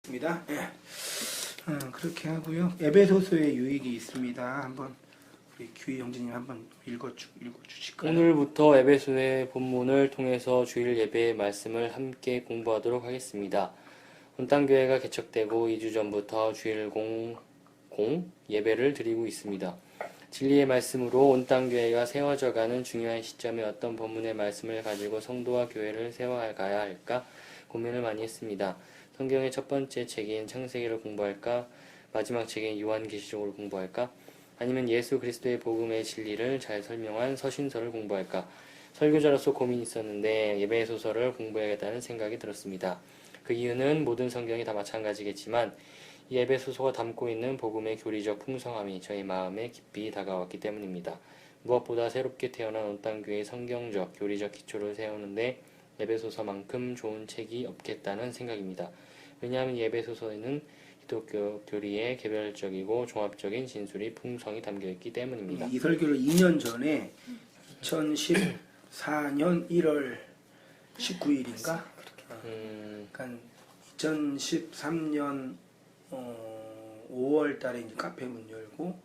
입니다. 예. 그렇게 하고요. 에베소서에 유익이 있습니다. 한번 우리 규희 형제님 한번 읽어주실까요? 오늘부터 에베소의 본문을 통해서 주일 예배의 말씀을 함께 공부하도록 하겠습니다. 온땅교회가 개척되고 2주 전부터 주일 공 예배를 드리고 있습니다. 진리의 말씀으로 온땅교회가 세워져가는 중요한 시점에 어떤 본문의 말씀을 가지고 성도와 교회를 세워가야 할까 고민을 많이 했습니다. 성경의 첫 번째 책인 창세기를 공부할까? 마지막 책인 요한계시록을 공부할까? 아니면 예수 그리스도의 복음의 진리를 잘 설명한 서신서를 공부할까? 설교자로서 고민이 있었는데 예배 소설을 공부해야겠다는 생각이 들었습니다. 그 이유는 모든 성경이 다 마찬가지겠지만 이 예배 소서가 담고 있는 복음의 교리적 풍성함이 저희 마음에 깊이 다가왔기 때문입니다. 무엇보다 새롭게 태어난 온땅교회의 성경적, 교리적 기초를 세우는데 예배소서만큼 좋은 책이 없겠다는 생각입니다. 왜냐하면 예배소서에는 기독교 교리의 개별적이고 종합적인 진술이 풍성히 담겨있기 때문입니다. 이 설교를 2년 전에 2014년 1월 19일인가? 그러니까 2013년 5월 달에 이제 카페 문 열고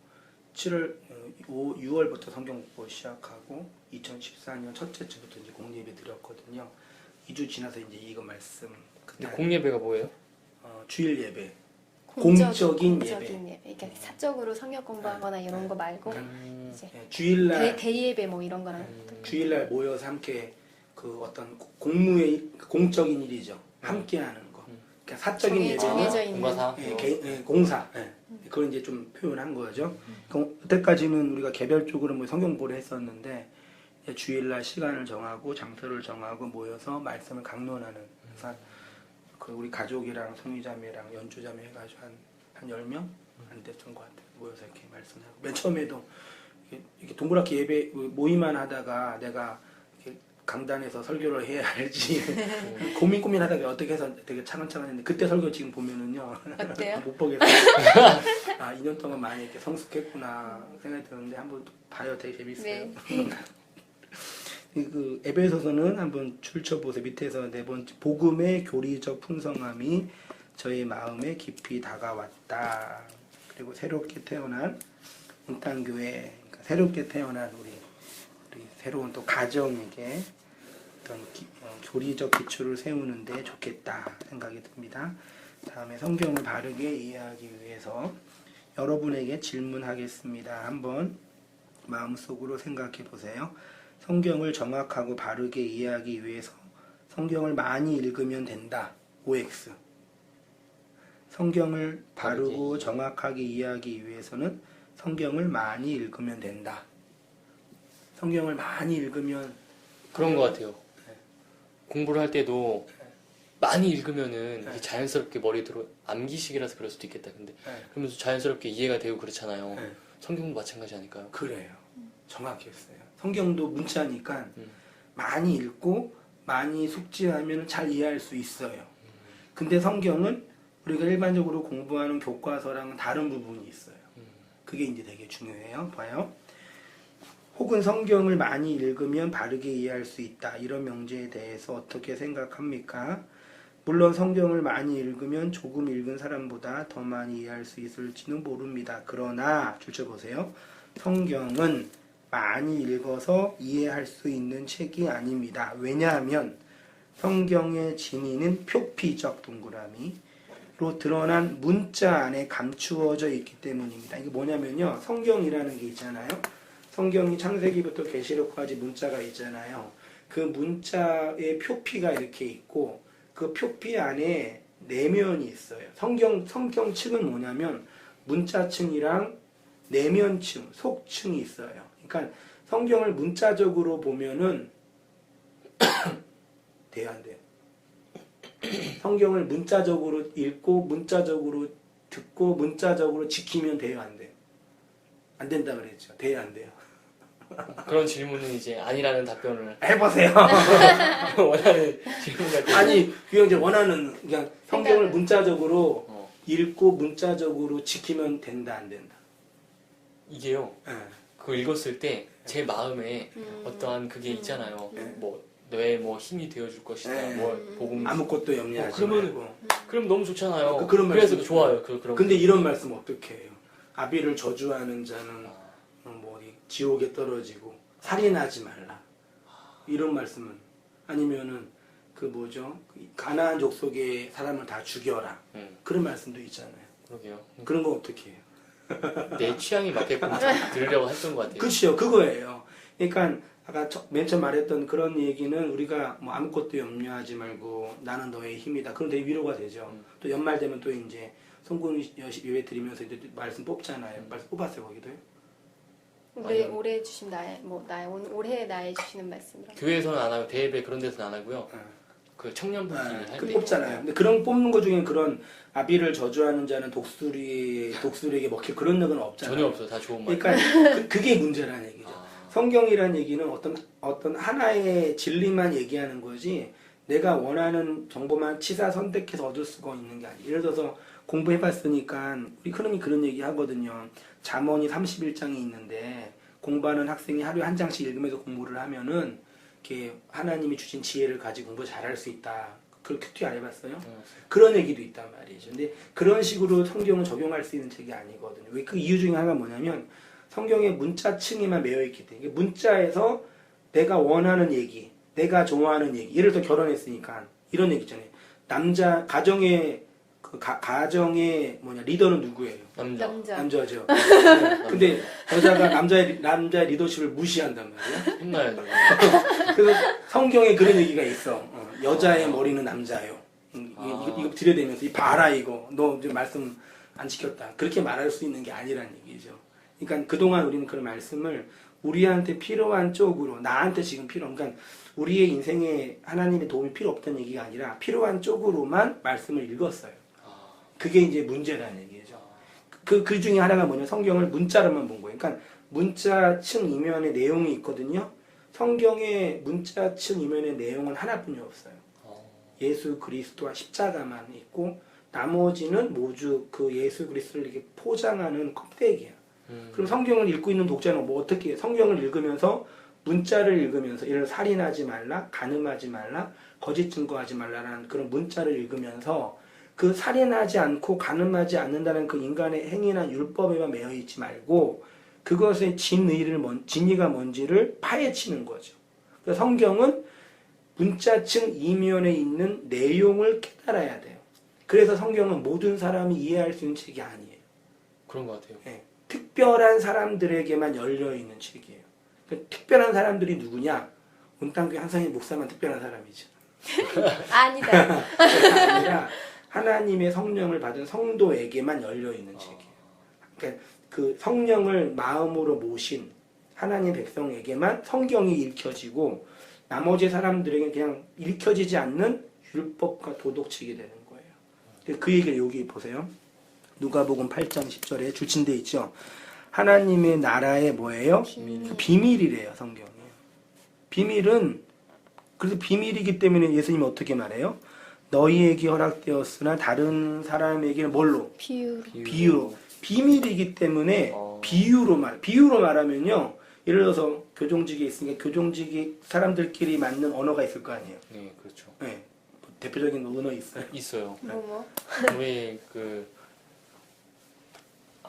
6월부터 성경 공부 시작하고 2014년 첫째 주부터 이제 공예배 드렸거든요. 2주 지나서 이제 이거 말씀. 근데 공예배가 뭐예요? 주일 예배. 공적인 예배. 그러니까 사적으로 성경 공부하거나 이런 거 말고 이제 주일날 대예배 뭐 이런 거랑 주일날 모여서 함께 그 어떤 공적인 일이죠. 함께하는 거. 그러니까 사적인 예배. 정해져 있는 공과사. 공사. 그걸 이제 좀 표현한 거죠. 그때까지는 우리가 개별적으로 뭐 성경 공부를 했었는데 주일날 시간을 정하고 장소를 정하고 모여서 말씀을 강론하는. 그래서 그 우리 가족이랑 송이자매랑 연주자매 해가지고 한 10명 안 됐던 것 같아요. 모여서 이렇게 말씀하고 맨 처음에도 이렇게 동그랗게 예배 모임만 하다가 내가 이렇게 강단에서 설교를 해야 할지 고민하다가 어떻게 해서 되게 차근차근 했는데 그때 설교 지금 보면은요 어때요? 못 보겠어요. 2년 동안 많이 이렇게 성숙했구나 생각이 드는데 한번 봐요. 되게 재밌어요. 네. 그 에베소서는 한번 줄쳐보세요. 밑에서 네 번째 복음의 교리적 풍성함이 저희 마음에 깊이 다가왔다. 그리고 새롭게 태어난 온땅교회, 그러니까 새롭게 태어난 우리 새로운 또 가정에게 어떤 교리적 기초를 세우는데 좋겠다 생각이 듭니다. 다음에 성경을 바르게 이해하기 위해서 여러분에게 질문하겠습니다. 한번 마음속으로 생각해 보세요. 성경을 정확하고 바르게 이해하기 위해서 성경을 많이 읽으면 된다. OX. 성경을 바르고 정확하게 이해하기 위해서는 성경을 많이 읽으면 된다. 성경을 많이 읽으면 그런 것 같아요. 공부를 할 때도 많이 읽으면은 이게 자연스럽게 머리에 들어 암기식이라서 그럴 수도 있겠다. 근데 그러면서 자연스럽게 이해가 되고 그렇잖아요. 성경도 마찬가지 아닐까요? 그래요. 정확히 했어요. 성경도 문자니까 많이 읽고 많이 숙지하면 잘 이해할 수 있어요. 근데 성경은 우리가 일반적으로 공부하는 교과서랑은 다른 부분이 있어요. 그게 이제 되게 중요해요. 봐요. 혹은 성경을 많이 읽으면 바르게 이해할 수 있다. 이런 명제에 대해서 어떻게 생각합니까? 물론 성경을 많이 읽으면 조금 읽은 사람보다 더 많이 이해할 수 있을지는 모릅니다. 그러나 줄쳐보세요. 성경은 많이 읽어서 이해할 수 있는 책이 아닙니다. 왜냐하면 성경의 진리는 표피적 동그라미로 드러난 문자 안에 감추어져 있기 때문입니다. 이게 뭐냐면요. 성경이라는 게 있잖아요. 성경이 창세기부터 계시록까지 문자가 있잖아요. 그 문자의 표피가 이렇게 있고 그 표피 안에 내면이 있어요. 성경 층은 뭐냐면 문자층이랑 내면층, 속층이 있어요. 그러니까 성경을 문자적으로 보면은 돼요, 안 돼요? 성경을 문자적으로 읽고 문자적으로 듣고 문자적으로 지키면 돼요, 안 돼요? 안 된다 그랬죠. 돼요, 안 돼요? 그런 질문은 이제 아니라는 답변을 해보세요. 원하는 질문 같아요. 아니, 이제 원하는 그냥 성경을 문자적으로 읽고 문자적으로 지키면 된다, 안 된다? 이게요. 네. 그거 읽었을 때 제 마음에 어떠한 그게 있잖아요. 뭐 너의 뭐 힘이 되어줄 것이다. 네. 뭐 복음 아무것도 염려하지 그러면- 말고. 그럼 너무 좋잖아요. 그런 그래서 말씀 좋아요. 그런 근데 이런 말씀 어떻게 해요? 아비를 저주하는 자는 뭐 어디 지옥에 떨어지고 살인하지 말라. 이런 말씀은 아니면은 그 뭐죠? 가나안 족속의 사람을 다 죽여라. 그런 말씀도 있잖아요. 그러게요. 그런 거 어떻게 해요? 내 취향이 맞게끔 들으려고 했던 것 같아요. 그렇죠. 그거예요. 그러니까 아까 맨 처음 말했던 그런 얘기는 우리가 뭐 아무것도 염려하지 말고 나는 너의 힘이다. 그럼 되게 위로가 되죠. 또 연말 되면 또 이제 성공 예배 드리면서 이제 말씀 뽑잖아요. 말씀 뽑았어요 거기도요. 올해 주신 올해 나의 주시는 말씀이라고. 교회에서는 안 하고 대예배 그런 데서는 안 하고요. 그 청년분들이 할 그 때 뽑잖아요. 근데 그런 뽑는 것 중에 그런 아비를 저주하는 자는 독수리에게 먹힐 그런 적은 없잖아요. 전혀 없어요. 다 좋은 말. 그러니까 그게 문제라는 얘기죠. 성경이라는 얘기는 어떤 하나의 진리만 얘기하는 거지 내가 원하는 정보만 치사 선택해서 얻을 수가 있는 게 아니에요. 예를 들어서 공부해봤으니까 우리 흔히 그런 얘기 하거든요. 잠언이 31장이 있는데 공부하는 학생이 하루에 한 장씩 읽으면서 공부를 하면은 이렇게 하나님이 주신 지혜를 가지고 공부 잘할 수 있다. 그렇게 큐티 안 해봤어요? 그런 얘기도 있단 말이죠. 근데 그런 식으로 성경을 적용할 수 있는 책이 아니거든요. 왜 그 이유 중에 하나가 뭐냐면 성경의 문자층에만 매여 있기 때문에 문자에서 내가 원하는 얘기, 내가 좋아하는 얘기, 예를 들어 결혼했으니까 이런 얘기 있잖아요. 가정의 리더는 누구예요? 남자죠. 네. 근데 여자가 남자의 리더십을 무시한단 말이야. 혼나야죠. 그래서 성경에 그런 얘기가 있어. 여자의 머리는 남자요. 이거 들여대면서 봐라 이거 너 이제 말씀 안 지켰다. 그렇게 말할 수 있는 게 아니란 얘기죠. 그러니까 그동안 우리는 그런 말씀을 우리한테 필요한 쪽으로 나한테 지금 그러니까 우리의 인생에 하나님의 도움이 필요 없다는 얘기가 아니라 필요한 쪽으로만 말씀을 읽었어요. 그게 이제 문제라는 얘기죠. 그 중에 하나가 뭐냐 성경을 문자로만 본 거예요. 그러니까 문자층 이면에 내용이 있거든요. 성경의 문자층 이면의 내용은 하나뿐이 없어요. 예수 그리스도와 십자가만 있고 나머지는 모두 그 예수 그리스도를 이렇게 포장하는 껍데기야. 그럼 성경을 읽고 있는 독자는 뭐 어떻게 해요? 성경을 읽으면서 문자를 읽으면서 예를 들어 살인하지 말라, 간음하지 말라, 거짓 증거하지 말라라는 그런 문자를 읽으면서 그 살인하지 않고 간음하지 않는다는 그 인간의 행위나 율법에만 매여 있지 말고 그것의 진리가 뭔지를 파헤치는 거죠. 그래서 성경은 문자층 이면에 있는 내용을 깨달아야 돼요. 그래서 성경은 모든 사람이 이해할 수 있는 책이 아니에요. 그런 것 같아요. 네. 특별한 사람들에게만 열려있는 책이에요. 그 특별한 사람들이 누구냐? 온땅교회 한상희 목사만 특별한 사람이죠. 아니다. 아니라 하나님의 성령을 받은 성도에게만 열려있는 책이에요. 그러니까 그 성령을 마음으로 모신 하나님 백성에게만 성경이 읽혀지고 나머지 사람들에게 그냥 읽혀지지 않는 율법과 도덕책이 되는 거예요. 그 얘기를 여기 보세요. 누가복음 8장 10절에 줄친데 있죠. 하나님의 나라의 뭐예요? 비밀이래요, 성경이. 비밀은 그래서 비밀이기 때문에 예수님이 어떻게 말해요? 너희에게 허락되었으나 다른 사람에게는 뭘로? 비유로. 비밀이기 때문에 비유로 말하면요. 예를 들어서 교종직에 있으니까 교종직이 사람들끼리 맞는 언어가 있을 거 아니에요. 네, 그렇죠. 네. 대표적인 언어 있어요? 있어요. 뭐? 우리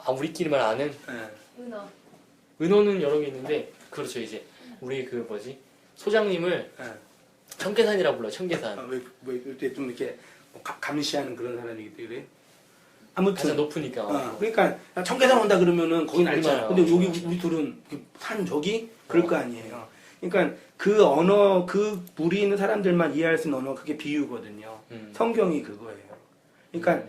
우리끼리만 아는 은어. 은어는 여러 개 있는데 그렇죠. 이제 우리 소장님을 청계산이라고 불러요. 청계산. 좀 이렇게 감시하는 그런 사람이기 때문에 아무튼 가장 높으니까. 그러니까 청계산 온다 그러면은 거긴 알잖아. 얼마나. 근데 여기 우리 둘은 산 저기 그럴 거 아니에요. 그러니까 그 언어 그 무리 있는 사람들만 이해할 수 있는 언어 그게 비유거든요. 성경이 그거예요. 그러니까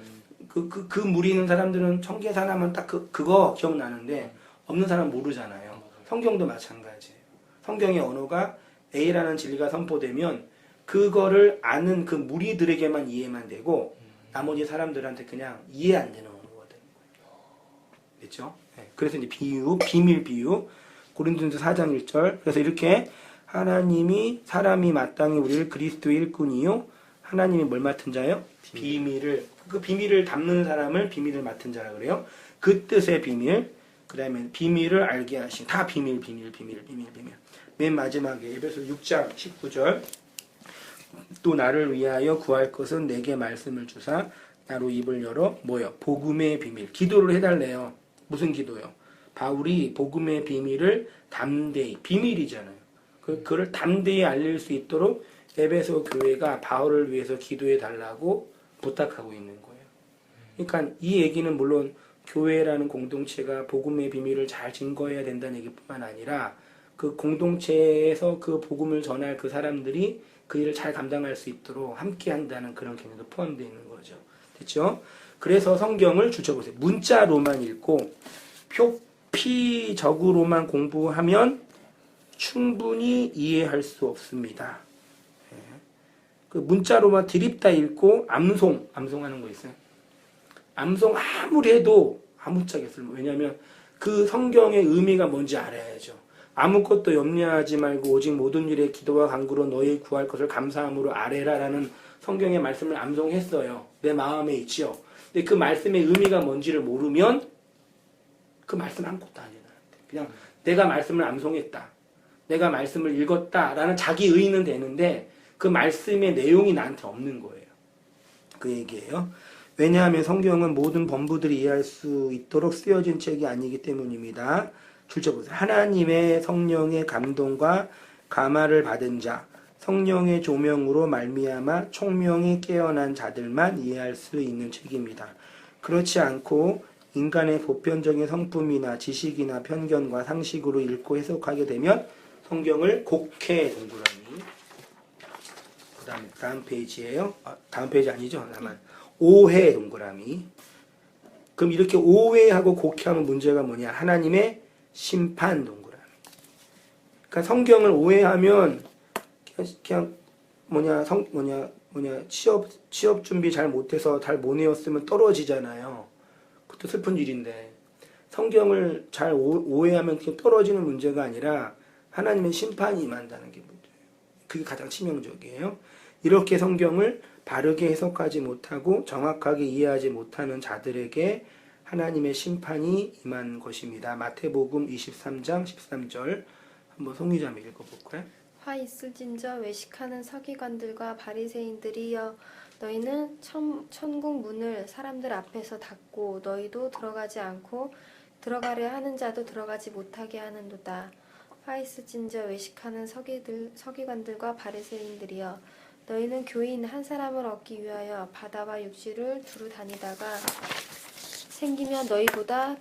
그 무리 있는 사람들은 청계산 하면 딱 그거 기억나는데 없는 사람 모르잖아요. 성경도 마찬가지예요. 성경의 언어가 A라는 진리가 선포되면 그거를 아는 그 무리들에게만 이해만 되고 나머지 사람들한테 그냥 이해 안 되는 언어가 되는 거예요. 됐죠? 네. 그래서 이제 비밀 비유. 고린도전서 4장 1절. 그래서 이렇게 하나님이 사람이 마땅히 우리를 그리스도의 일꾼이요. 하나님이 뭘 맡은 자요? 비밀을. 그 비밀을 담는 사람을 비밀을 맡은 자라 그래요. 그 뜻의 비밀. 그 다음에 비밀을 알게 하신. 다 비밀. 맨 마지막에 에베소 6장 19절. 또 나를 위하여 구할 것은 내게 말씀을 주사 나로 입을 열어 뭐요? 복음의 비밀. 기도를 해달래요. 무슨 기도요? 바울이 복음의 비밀을 담대히, 비밀이잖아요. 그걸 담대히 알릴 수 있도록 에베소 교회가 바울을 위해서 기도해 달라고 부탁하고 있는 거예요. 그러니까 이 얘기는 물론 교회라는 공동체가 복음의 비밀을 잘 증거해야 된다는 얘기뿐만 아니라 그 공동체에서 그 복음을 전할 그 사람들이 그 일을 잘 감당할 수 있도록 함께 한다는 그런 개념도 포함되어 있는 거죠. 됐죠? 그래서 성경을 줄쳐보세요. 문자로만 읽고 표피적으로만 공부하면 충분히 이해할 수 없습니다. 그 문자로만 드립다 읽고 암송하는 거 있어요. 암송 아무리 해도 아무짝에서 왜냐하면 그 성경의 의미가 뭔지 알아야죠. 아무것도 염려하지 말고 오직 모든 일에 기도와 간구로 너희 구할 것을 감사함으로 아뢰라라는 성경의 말씀을 암송했어요. 내 마음에 있지요. 근데 그 말씀의 의미가 뭔지를 모르면 그 말씀 아무것도 아니에요. 그냥 내가 말씀을 암송했다. 내가 말씀을 읽었다라는 자기 의의는 되는데 그 말씀의 내용이 나한테 없는 거예요. 그 얘기예요. 왜냐하면 성경은 모든 범부들이 이해할 수 있도록 쓰여진 책이 아니기 때문입니다. 줄쳐보세요. 하나님의 성령의 감동과 감화를 받은 자, 성령의 조명으로 말미암아 총명이 깨어난 자들만 이해할 수 있는 책입니다. 그렇지 않고 인간의 보편적인 성품이나 지식이나 편견과 상식으로 읽고 해석하게 되면 성경을 곡해 동그라미. 다음 페이지예요. 다음 페이지 아니죠? 다만 오해 동그라미. 그럼 이렇게 오해하고 곡해하면 문제가 뭐냐? 하나님의 심판 동그라미. 그러니까 성경을 오해하면 그냥 취업 준비 잘 못해서 잘 못 외웠으면 떨어지잖아요. 그것도 슬픈 일인데 성경을 잘 오해하면 그냥 떨어지는 문제가 아니라 하나님의 심판이 임한다는 게 문제예요. 그게 가장 치명적이에요. 이렇게 성경을 바르게 해석하지 못하고 정확하게 이해하지 못하는 자들에게 하나님의 심판이 임한 것입니다. 마태복음 23장 13절 한번 송이자매 읽어볼까요? 화 있을진저 외식하는 서기관들과 바리새인들이여 너희는 천국 문을 사람들 앞에서 닫고 너희도 들어가지 않고 들어가려 하는 자도 들어가지 못하게 하는도다. 화 있을진저 외식하는 서기관들과 바리새인들이여 너희는 교인 한 사람을 얻기 위하여 바다와 육지를 두루 다니다가 생기면 너희보다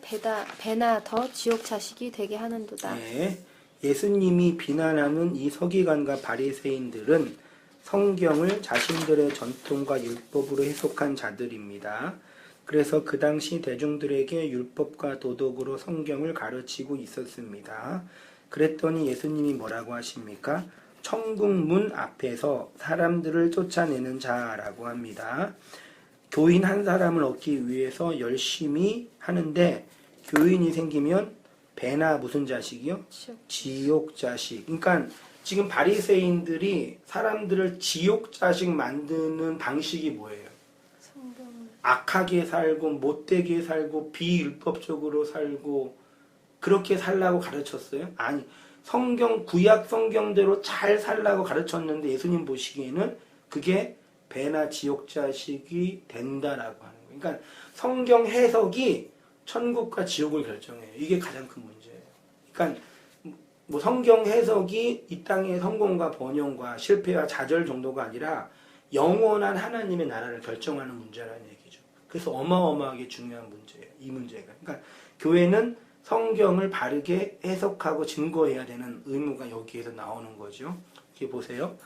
배나 더 지옥 자식이 되게 하는도다. 네, 예수님이 비난하는 이 서기관과 바리새인들은 성경을 자신들의 전통과 율법으로 해석한 자들입니다. 그래서 그 당시 대중들에게 율법과 도덕으로 성경을 가르치고 있었습니다. 그랬더니 예수님이 뭐라고 하십니까? 천국문 앞에서 사람들을 쫓아내는 자라고 합니다. 교인 한 사람을 얻기 위해서 열심히 하는데 교인이 생기면 배나 무슨 자식이요? 지옥 자식. 그러니까 지금 바리새인들이 사람들을 지옥 자식 만드는 방식이 뭐예요? 악하게 살고 못되게 살고 비율법적으로 살고 그렇게 살라고 가르쳤어요? 아니, 구약 성경대로 잘 살라고 가르쳤는데 예수님 보시기에는 그게 배나 지옥 자식이 된다라고 하는 거예요. 그러니까 성경 해석이 천국과 지옥을 결정해요. 이게 가장 큰 문제예요. 그러니까 뭐 성경 해석이 이 땅의 성공과 번영과 실패와 좌절 정도가 아니라 영원한 하나님의 나라를 결정하는 문제라는 얘기죠. 그래서 어마어마하게 중요한 문제예요. 이 문제가. 그러니까 교회는 성경을 바르게 해석하고 증거해야 되는 의무가 여기에서 나오는 거죠. 이렇게 보세요.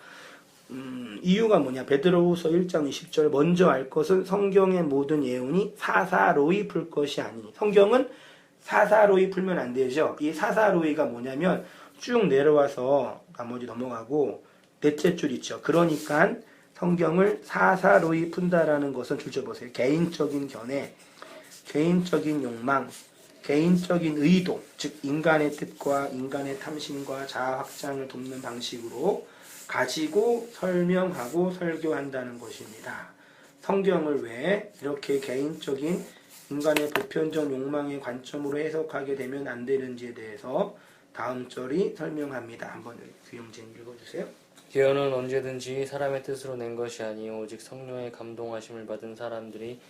이유가 뭐냐? 베드로후서 1장 20절 먼저 알 것은 성경의 모든 예언이 사사로이 풀 것이 아니니. 성경은 사사로이 풀면 안 되죠. 이 사사로이가 뭐냐면 쭉 내려와서 나머지 넘어가고 넷째 줄 있죠. 그러니까 성경을 사사로이 푼다라는 것은 줄쳐보세요. 개인적인 견해, 개인적인 욕망, 개인적인 의도, 즉 인간의 뜻과 인간의 탐심과 자아 확장을 돕는 방식으로 가지고 설명하고 설교한다는 것입니다. 성경을 왜 이렇게 개인적인 인간의 보편적 욕망의 관점으로 해석하게 되면 안 되는지에 대해서 다음 절이 설명합니다. 한번 규영진 읽어주세요. 예언은 언제든지 사람의 뜻으로 낸 것이 아니요 오직 성령의 감동하심을 받은 사람들이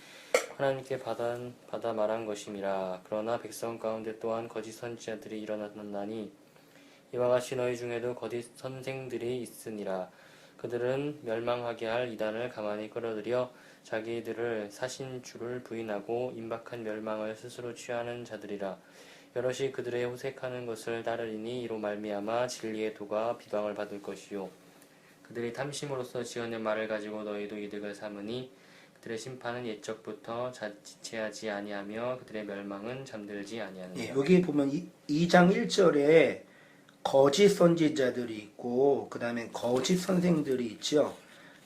하나님께 받아 말한 것임이라. 그러나 백성 가운데 또한 거짓 선지자들이 일어났나니 이와 같이 너희 중에도 거짓 선생들이 있으니라. 그들은 멸망하게 할 이단을 가만히 끌어들여 자기들을 사신 주를 부인하고 임박한 멸망을 스스로 취하는 자들이라. 여럿이 그들의 호색하는 것을 따르리니 이로 말미암아 진리의 도가 비방을 받을 것이요 그들이 탐심으로써 지어낸 말을 가지고 너희도 이득을 삼으니 그들의 심판은 옛적부터 지체하지 아니하며 그들의 멸망은 잠들지 아니하느니라. 예, 여기 보면 2장 1절에 거짓 선지자들이 있고 그 다음에 거짓 선생들이 있죠.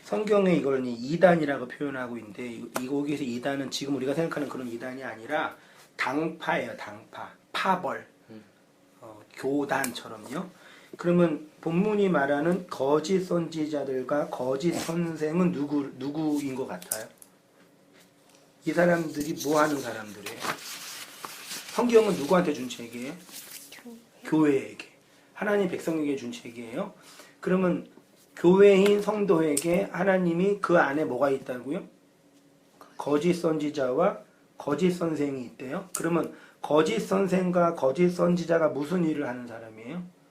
성경에 이걸 이단이라고 표현하고 있는데 여기서 이단은 지금 우리가 생각하는 그런 이단이 아니라 당파예요. 당파. 파벌. 교단처럼요. 그러면 본문이 말하는 거짓 선지자들과 거짓 선생은 누구인 것 같아요? 이 사람들이 뭐 하는 사람들이에요? 성경은 누구한테 준 책이에요? 교회에게. 하나님 백성에게 준 책이에요. 그러면 교회인 성도에게 하나님이 그 안에 뭐가 있다고요? 거짓 선지자와 거짓 선생이 있대요. 그러면 거짓 선생과 거짓 선지자가 무슨 일을 하는 사람이에요?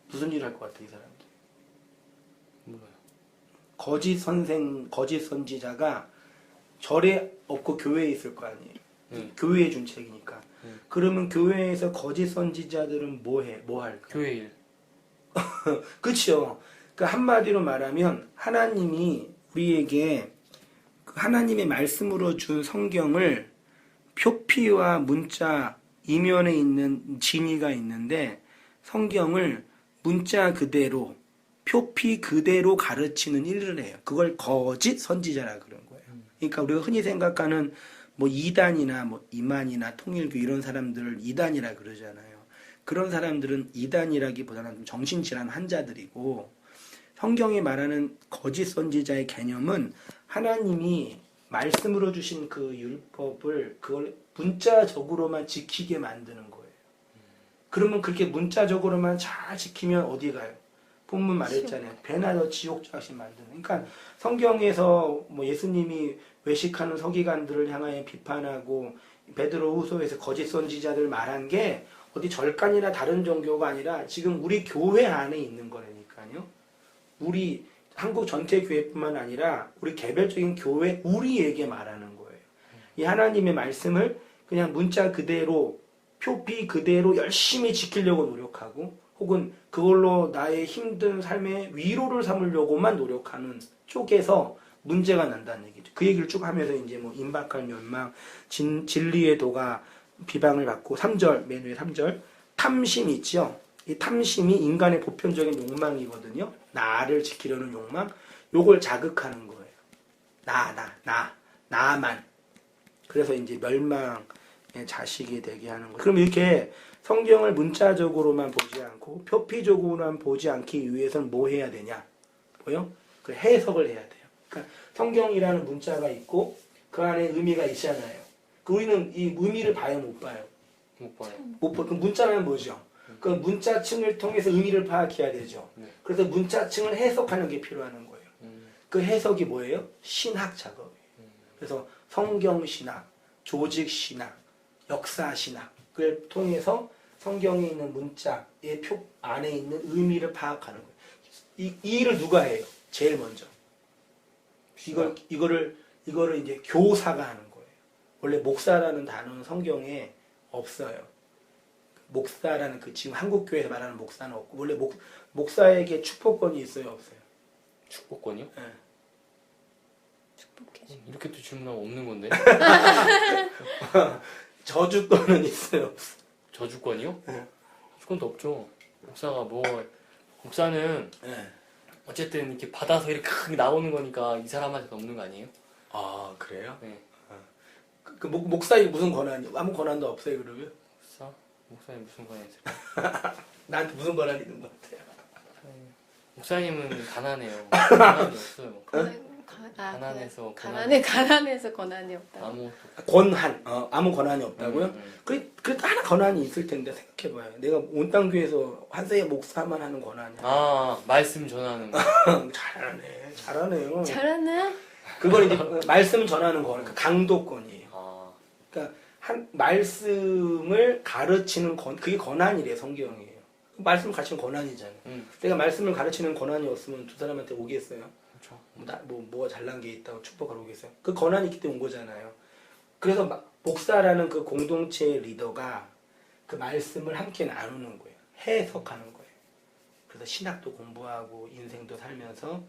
무슨 일을 할 것 같아요, 이 사람들? 몰라요. 거짓 선생, 거짓 선지자가 절에 없고 교회에 있을 거 아니에요. 교회에 준 책이니까. 그러면 교회에서 거짓 선지자들은 뭐 해? 뭐 할까? 교회 일. 그렇죠. 그러니까 한마디로 말하면 하나님이 우리에게 하나님의 말씀으로 준 성경을 표피와 문자 이면에 있는 진의가 있는데 성경을 문자 그대로 표피 그대로 가르치는 일을 해요. 그걸 거짓 선지자라 그런 거예요. 그러니까 우리가 흔히 생각하는 뭐 이단이나 뭐 이만이나 통일교 이런 사람들을 이단이라 그러잖아요. 그런 사람들은 이단이라기보다는 좀 정신질환 환자들이고 성경이 말하는 거짓 선지자의 개념은 하나님이 말씀으로 주신 그 율법을 그걸 문자적으로만 지키게 만드는 거예요. 그러면 그렇게 문자적으로만 잘 지키면 어디 가요? 본문 말했잖아요. 배나 더 지옥 자신 만드는. 그러니까 성경에서 뭐 예수님이 외식하는 서기관들을 향하여 비판하고 베드로후서에서 거짓 선지자들 말한 게 어디 절간이나 다른 종교가 아니라 지금 우리 교회 안에 있는 거라니까요. 우리 한국 전체 교회뿐만 아니라 우리 개별적인 교회 우리에게 말하는 거예요. 이 하나님의 말씀을 그냥 문자 그대로 표피 그대로 열심히 지키려고 노력하고 혹은 그걸로 나의 힘든 삶의 위로를 삼으려고만 노력하는 쪽에서 문제가 난다는 얘기죠. 그 얘기를 쭉 하면서 이제 뭐 임박할 멸망, 진리의 도가 비방을 받고 3절, 맨 위에 3절 탐심이 있죠. 이 탐심이 인간의 보편적인 욕망이거든요. 나를 지키려는 욕망. 요걸 자극하는 거예요. 나만. 그래서 이제 멸망의 자식이 되게 하는 거예요. 그럼 이렇게 성경을 문자적으로만 보지 않고 표피적으로만 보지 않기 위해서는 뭐 해야 되냐? 뭐요? 그 해석을 해야 돼요. 그러니까 성경이라는 문자가 있고 그 안에 의미가 있잖아요. 우리는 이 의미를 봐요, 못 봐요? 못 봐요. 못 봐. 그 문자는 뭐죠? 그 문자층을 통해서 의미를 파악해야 되죠. 그래서 문자층을 해석하는 게 필요한 거예요. 그 해석이 뭐예요? 신학 작업이에요. 그래서 성경 신학, 조직 신학, 역사 신학을 통해서 성경에 있는 문자의 표 안에 있는 의미를 파악하는 거예요. 이 일을 누가 해요? 제일 먼저. 이거를 이제 교사가 하는 거예요. 원래 목사라는 단어는 성경에 없어요. 목사라는 그 지금 한국 교회에서 말하는 목사는 없고 원래 목사에게 축복권이 있어요, 없어요? 축복권이요? 네. 축복해줘. 이렇게 또 질문하면 없는 건데. 저주권은 있어요, 없어요? 저주권이요? 네. 저주권도 없죠. 목사는 네. 어쨌든 이렇게 받아서 이렇게 크게 나오는 거니까 이 사람한테 없는 거 아니에요? 아, 그래요? 네. 목사에 무슨 권한이 아무 권한도 없어요, 그러면? 목사님 무슨 권한이 있을까요? 나한테 무슨 권한이 있는 것 같아요? 목사님은 가난해요. 권한이 없어요. 가난해서 가난해서 권한이 없다. 아무것도 권한, 아무 권한이 없다고요? 그래도 하나 권한이 있을 텐데 생각해봐요. 내가 온땅교에서 한세의 목사만 하는 권한이야. 말씀 전하는 거. 잘하네요. 잘하네. 그건 이제 말씀 전하는 거, 그러니까 강도권이에요. 그러니까 한 말씀을 가르치는 그게 권한이래 성경이에요. 말씀을 가르치는 권한이잖아요. 내가 말씀을 가르치는 권한이 없으면 두 사람한테 오겠어요. 그렇죠. 뭐가 잘난 게 있다고 축복하러 오겠어요. 그 권한이 있기 때문에 온 거잖아요. 그래서 목사라는 그 공동체의 리더가 그 말씀을 함께 나누는 거예요. 해석하는 거예요. 그래서 신학도 공부하고 인생도 살면서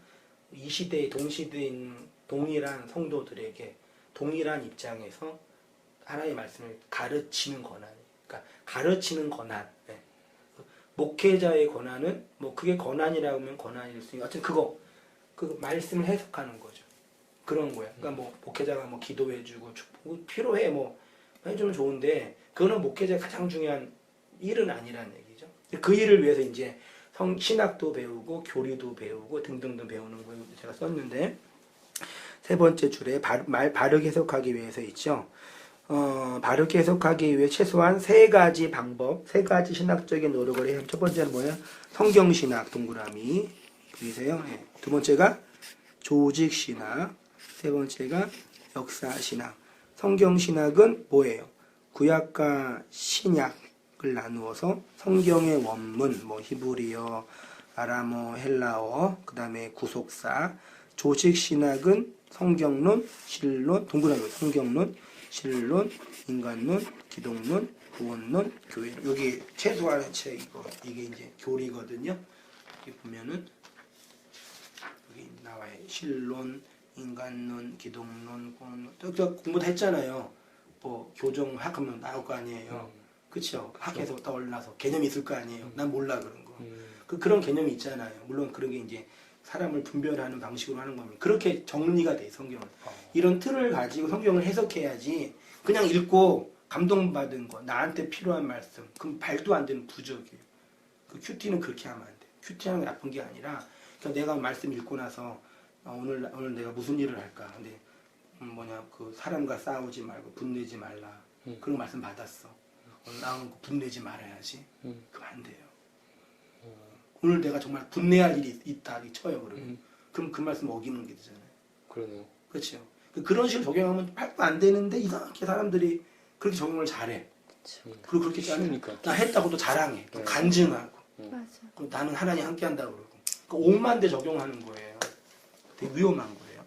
이 시대에 동시대인 동일한 성도들에게 동일한 입장에서 하나의 말씀을 가르치는 권한. 그러니까 가르치는 권한. 네. 목회자의 권한은 뭐 그게 권한이라고 하면 권한일 수 있는. 어쨌든 그 말씀을 해석하는 거죠. 그런 거야. 그러니까 뭐 목회자가 뭐 기도해주고 축복 필요해 뭐 해주면 좋은데 그거는 목회자의 가장 중요한 일은 아니라는 얘기죠. 그 일을 위해서 이제 신학도 배우고 교리도 배우고 등등등 배우는 거예요. 제가 썼는데 세 번째 줄에 바르게 해석하기 위해서 있죠. 바르게 해석하기 위해 최소한 세 가지 방법, 세 가지 신학적인 노력을 해야. 첫 번째는 뭐예요? 성경신학 동그라미 그리세요. 네. 두 번째가 조직신학, 세 번째가 역사신학. 성경신학은 뭐예요? 구약과 신약을 나누어서 성경의 원문, 뭐 히브리어, 아람어, 헬라어, 그 다음에 구속사. 조직신학은 성경론, 실론, 동그라미 성경론, 실론, 인간론, 기독론, 구원론, 교회. 여기 최소한의 책 이게 이제 교리거든요. 여기 보면은 여기 나와요. 실론, 인간론, 기독론, 구원론. 공부도 했잖아요. 뭐 교정학하면 나올 거 아니에요. 그렇죠? 학에서 떠올라서 개념이 있을 거 아니에요. 난 몰라 그런 거. 그런 개념이 있잖아요. 물론 그런 게 이제 사람을 분별하는 방식으로 하는 겁니다. 그렇게 정리가 돼 성경은. 이런 틀을 가지고 성경을 해석해야지 그냥 읽고 감동받은 거 나한테 필요한 말씀 그럼 말도 안 되는 부적이에요. 그 큐티는 그렇게 하면 안 돼. 큐티하는 게 나쁜 게 아니라 그냥 내가 말씀 읽고 나서 오늘 내가 무슨 일을 할까. 근데 그 사람과 싸우지 말고 분내지 말라. 그런 말씀 받았어. 오늘 나오는 거 분내지 말아야지. 그럼 안 돼요. 오늘 내가 정말 분내할 일이 있다 쳐요 그러면. 그럼 그 말씀 어기는 게 되잖아요. 그러네요. 그렇죠. 그런 식으로 적용하면 팔도 안 되는데 이상하게 사람들이 그렇게 적용을 잘해. 그리고 그렇게 쉬우니까. 나 했다고 또 자랑해. 또 간증하고. 맞아. 그리고 나는 하나님 함께 한다고 그러고. 그 오만 대 적용하는 거예요. 되게 위험한 거예요.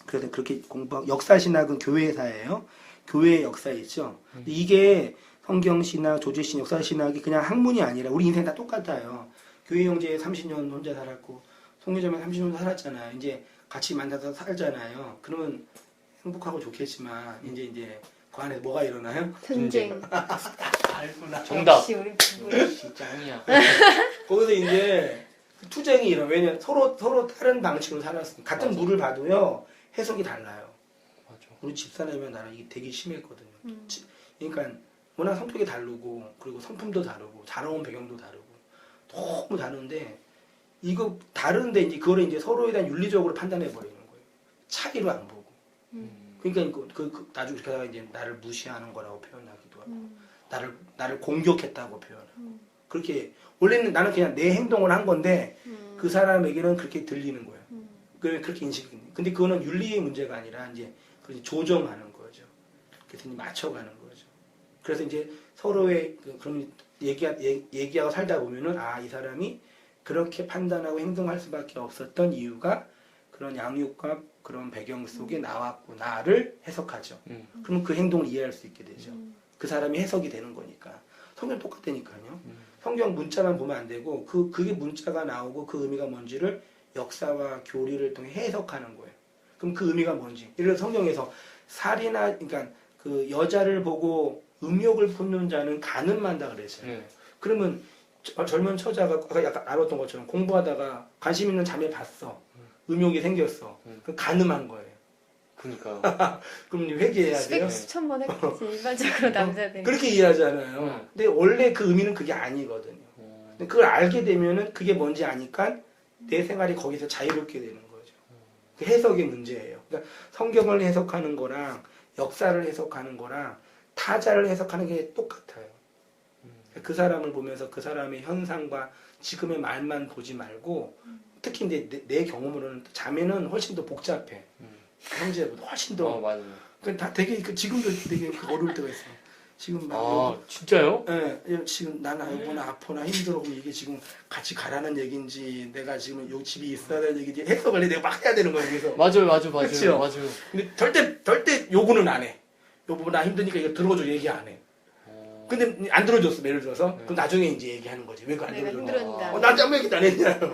그래서 그렇게 역사신학은 교회사예요. 교회의 역사 있죠. 이게 성경신학, 조직신학, 역사신학이 그냥 학문이 아니라 우리 인생 다 똑같아요. 교회 형제 30년 혼자 살았고 송유점에 30년 살았잖아요. 이제 같이 만나서 살잖아요. 그러면 행복하고 좋겠지만 이제 그 안에서 뭐가 일어나요? 전쟁. 알구나. 정답. 역시 우리 부부. 진짜 짱이야. 거기서 이제 투쟁이 일어나. 왜냐면 서로 다른 방식으로 살았으니까 같은 맞아. 물을 봐도요 해석이 달라요. 맞아. 우리 집사람이랑 나랑 이게 되게 심했거든요. 그러니까 워낙 성격이 다르고 그리고 성품도 다르고 자라온 배경도 다르고 너무 다른데 이거 다른데 이제 그거를 이제 서로에 대한 윤리적으로 판단해 버리는 거예요. 차이로 안 보고. 그러니까 나중에 그렇게 하다가 이제 나를 무시하는 거라고 표현하기도 하고 나를 공격했다고 표현하고 그렇게 원래는 나는 그냥 내 행동을 한 건데 그 사람에게는 그렇게 들리는 거예요. 그렇게 인식이. 근데 그거는 윤리의 문제가 아니라 이제 조정하는 거죠. 그래서 이제 맞춰가는 거죠. 그래서 이제 서로의 그런 얘기하고 살다 보면은 이 사람이 그렇게 판단하고 행동할 수밖에 없었던 이유가 그런 양육과 그런 배경 속에 나왔구나를 해석하죠. 그러면 그 행동을 이해할 수 있게 되죠. 그 사람이 해석이 되는 거니까. 성경 똑같다니까요. 성경 문자만 보면 안 되고 그게 문자가 나오고 그 의미가 뭔지를 역사와 교리를 통해 해석하는 거예요. 그럼 그 의미가 뭔지. 예를 들어 성경에서 그러니까 그 여자를 보고 음욕을 품는 자는 간을 만다 그랬어요. 그러면 젊은 처자가 아까 약간 알았던 것처럼 공부하다가 관심 있는 자매 봤어. 음욕이 생겼어. 그럼 간음한 거예요. 그러니까. 그럼 회개해야 돼요. 수천 번 했겠지. 일반적으로 남자들이. 그렇게 이해하잖아요. 근데 원래 그 의미는 그게 아니거든요. 근데 그걸 알게 되면은 그게 뭔지 아니까 내 생활이 거기서 자유롭게 되는 거죠. 그 해석의 문제예요. 그러니까 성경을 해석하는 거랑 역사를 해석하는 거랑 타자를 해석하는 게 똑같아요. 그 사람을 보면서 그 사람의 현상과 지금의 말만 보지 말고 특히 이제 내 경험으로는 자매는 훨씬 더 복잡해. 형제보다 훨씬 더. 맞아요. 다 되게 지금도 되게 어려울 때가 있어요. 지금 막 아, 진짜요? 예, 지금 나는 이거나 아프나 힘들어 그럼 이게 지금 같이 가라는 얘기인지 내가 지금 요 집이 있어야 될 얘기인지 해석을 내가 막 해야 되는 거예요. 그래서 맞아요. 그치요? 맞아요. 근데 절대 요구는 안 해. 여보 나 힘드니까 이거 들어줘 얘기 안 해. 근데 안 들어줬어 예를 들어서 그럼 나중에 이제 얘기하는 거지. 왜 그거 안 내가 들어줬냐? 힘들었는데. 나한테 아무 얘기도 안 했냐고.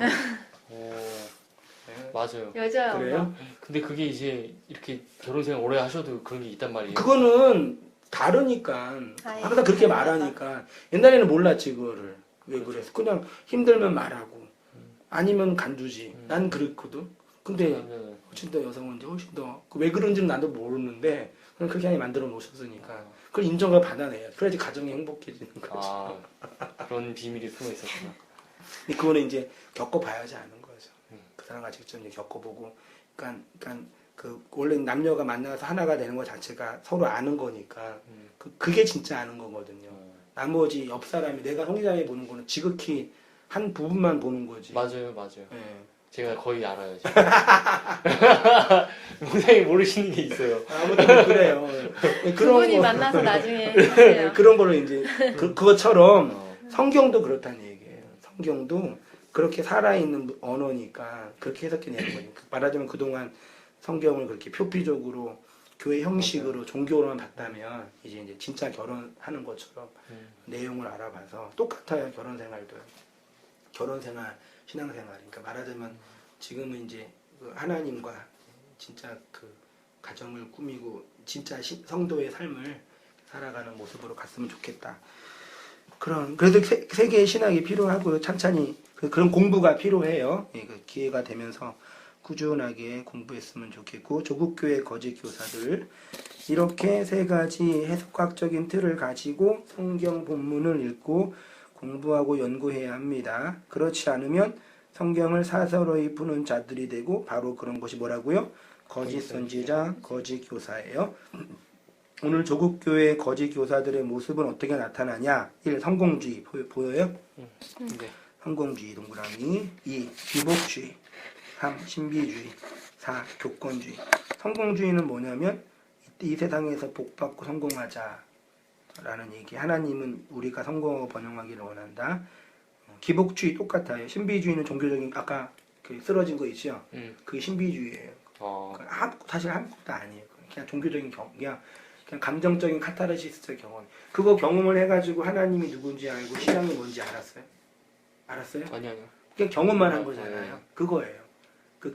맞아요. 여자야. 그래요? 근데 그게 이제 이렇게 결혼 생활 오래 하셔도 그런 게 있단 말이에요. 그거는 다르니까 아예 항상 그렇게 다르니까. 말하니까 옛날에는 몰랐지 그거를 왜 그래서 그냥 힘들면 말하고 아니면 간두지. 난 그랬거든. 근데 그러면 훨씬 더 여성은 이제 훨씬 더 왜 그런지는 나도 모르는데 그냥 그렇게 만들어 놓으셨으니까 그걸 인정을 받아내야 그래야지 가정이 행복해지는 거지. 그런 비밀이 숨어 있었구나. 근데 그거는 이제 겪어봐야지 아는 거죠. 그 사람과 직접 이제 겪어보고, 그러니까 그 원래 남녀가 만나서 하나가 되는 것 자체가 서로 아는 거니까 그게 진짜 아는 거거든요. 나머지 옆 사람이 내가 성장해 보는 거는 지극히 한 부분만 보는 거지. 맞아요. 예. 제가 거의 알아요. 목사님 모르시는 게 있어요. 아무튼 그래요. 두 분이 만나서 나중에 하세요. 그런 걸로 이제 그것처럼 성경도 그렇다는 얘기예요. 성경도 그렇게 살아있는 언어니까 그렇게 해석해내는 거니까 말하자면 그동안 성경을 그렇게 표피적으로 교회 형식으로 종교로만 봤다면 이제 진짜 결혼하는 것처럼 내용을 알아봐서 똑같아요. 결혼 생활도 결혼 생활 신앙생활 그러니까 말하자면 지금은 이제 그 하나님과 진짜 그 가정을 꾸미고 진짜 성도의 삶을 살아가는 모습으로 갔으면 좋겠다. 그래서 세계의 신학이 필요하고요. 찬찬히 그런 공부가 필요해요. 예, 그 기회가 되면서 꾸준하게 공부했으면 좋겠고 조국교회 거짓 교사들 이렇게 세 가지 해석학적인 틀을 가지고 성경 본문을 읽고 공부하고 연구해야 합니다. 그렇지 않으면 성경을 사서로이 푸는 자들이 되고 바로 그런 것이 뭐라고요? 거짓 선지자, 거짓 교사예요. 오늘 조국교회 거짓 교사들의 모습은 어떻게 나타나냐? 1. 성공주의 보여요? 네. 성공주의 동그라미 2. 기복주의 3. 신비주의 4. 교권주의 성공주의는 뭐냐면 이 세상에서 복받고 성공하자 라는 얘기. 하나님은 우리가 성공하고 번영하기를 원한다. 기복주의 똑같아요. 신비주의는 종교적인 아까 그 쓰러진 거 있죠. 그게 신비주의예요. 사실 아무것도 아니에요. 그냥 종교적인 그냥 감정적인 카타르시스적 경험. 그거 경험을 해가지고 하나님이 누군지 알고 신앙이 뭔지 알았어요. 알았어요? 아니요. 그냥 경험만 한 거잖아요. 그거예요. 그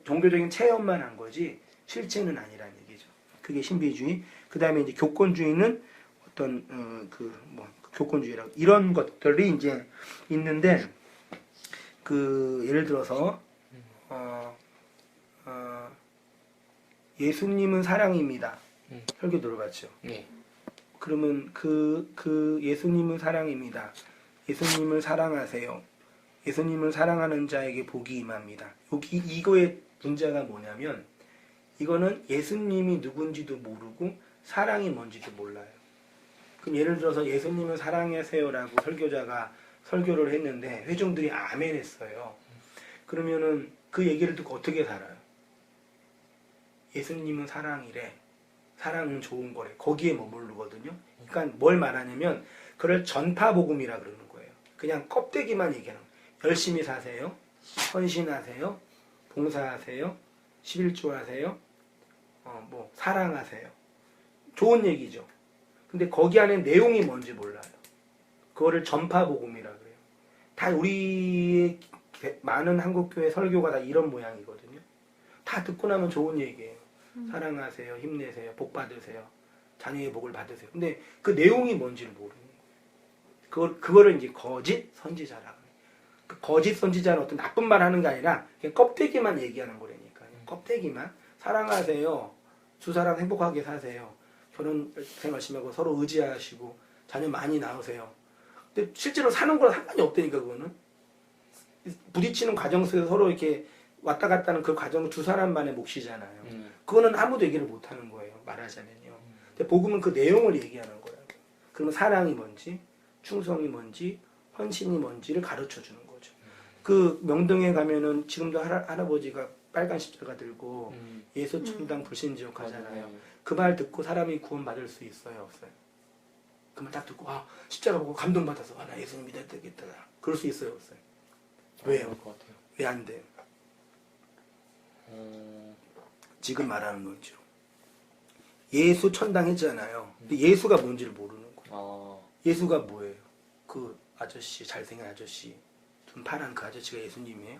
종교적인 체험만 한 거지 실제는 아니라는 얘기죠. 그게 신비주의. 그 다음에 이제 교권주의는 어떤 교권주의라고 이런 것들이 이제 있는데 그 예를 들어서 예수님은 사랑입니다. 설교 들어봤죠? 네. 그러면 그 예수님은 사랑입니다. 예수님을 사랑하세요. 예수님을 사랑하는 자에게 복이 임합니다. 여기 이거의 문제가 뭐냐면 이거는 예수님이 누군지도 모르고 사랑이 뭔지도 몰라요. 그럼 예를 들어서 예수님을 사랑하세요라고 설교자가 설교를 했는데 회중들이 아멘 했어요. 그러면은 그 얘기를 듣고 어떻게 살아요? 예수님은 사랑이래. 사랑은 좋은 거래. 거기에 머무르거든요. 그러니까 뭘 말하냐면 그걸 전파복음이라 그러는 거예요. 그냥 껍데기만 얘기하는 거예요. 열심히 사세요. 헌신하세요. 봉사하세요. 11조 하세요. 사랑하세요. 좋은 얘기죠. 근데 거기 안에 내용이 뭔지 몰라요. 그거를 전파복음이라 그래요. 다 우리 많은 한국교회 설교가 다 이런 모양이거든요. 다 듣고 나면 좋은 얘기예요. 사랑하세요. 힘내세요. 복 받으세요. 자녀의 복을 받으세요. 근데 그 내용이 뭔지를 모르는 거예요. 그거를 이제 거짓 선지자라고 해요. 그 거짓 선지자는 어떤 나쁜 말 하는 게 아니라 그냥 껍데기만 얘기하는 거라니까요. 껍데기만. 사랑하세요. 두 사람 행복하게 사세요. 결혼 생활 열심히 하고 서로 의지하시고 자녀 많이 낳으세요. 근데 실제로 사는 거랑 상관이 없다니까 그거는. 부딪히는 과정 속에서 서로 이렇게 왔다 갔다 하는 그 과정 두 사람만의 몫이잖아요. 그거는 아무도 얘기를 못 하는 거예요. 말하자면요. 근데 복음은 그 내용을 얘기하는 거예요. 그러면 사랑이 뭔지, 충성이 뭔지, 헌신이 뭔지를 가르쳐 주는 거죠. 그 명동에 가면은 지금도 할아버지가 빨간 십자가 들고 예수 천당 불신지옥 하잖아요. 그 말 듣고 사람이 구원받을 수 있어요, 없어요? 그 말 딱 듣고 십자가 보고 감동받아서 나 예수님 믿어야 되겠다. 그럴 수 있어요, 없어요? 왜요? 왜 안 돼요? 지금 말하는 거죠. 예수 천당 했잖아요. 근데 예수가 뭔지를 모르는 거예요. 예수가 뭐예요? 그 아저씨, 잘생긴 아저씨, 눈 파란 그 아저씨가 예수님이에요?